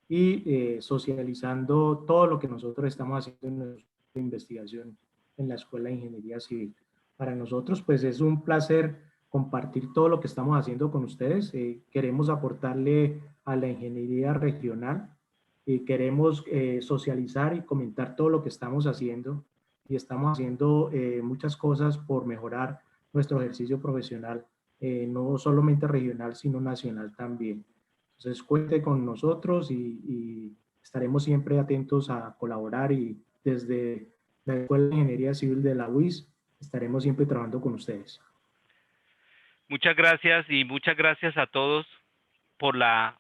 y socializando todo lo que nosotros estamos haciendo en nuestra investigación en la Escuela de Ingeniería Civil. Para nosotros, pues es un placer compartir todo lo que estamos haciendo con ustedes. Queremos aportarle a la ingeniería regional queremos socializar y comentar todo lo que estamos haciendo, y estamos haciendo muchas cosas por mejorar nuestro ejercicio profesional, no solamente regional, sino nacional también. Entonces, cuente con nosotros y estaremos siempre atentos a colaborar, y desde la Escuela de Ingeniería Civil de la UIS estaremos siempre trabajando con ustedes. Muchas gracias y muchas gracias a todos por la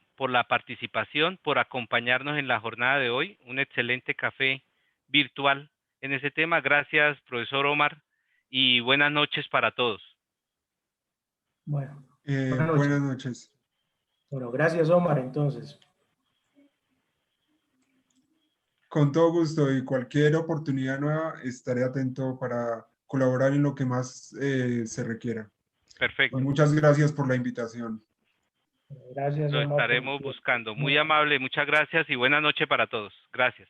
participación, por acompañarnos en la jornada de hoy. Un excelente café virtual en ese tema. Gracias, profesor Omar, y buenas noches para todos. Bueno, buenas noches. Buenas noches. Bueno, gracias, Omar, entonces. Con todo gusto, y cualquier oportunidad nueva estaré atento para colaborar en lo que más se requiera. Perfecto. Y muchas gracias por la invitación. Gracias, Lo Omar. estaremos buscando. Muy amable, muchas gracias y buenas noches para todos. Gracias.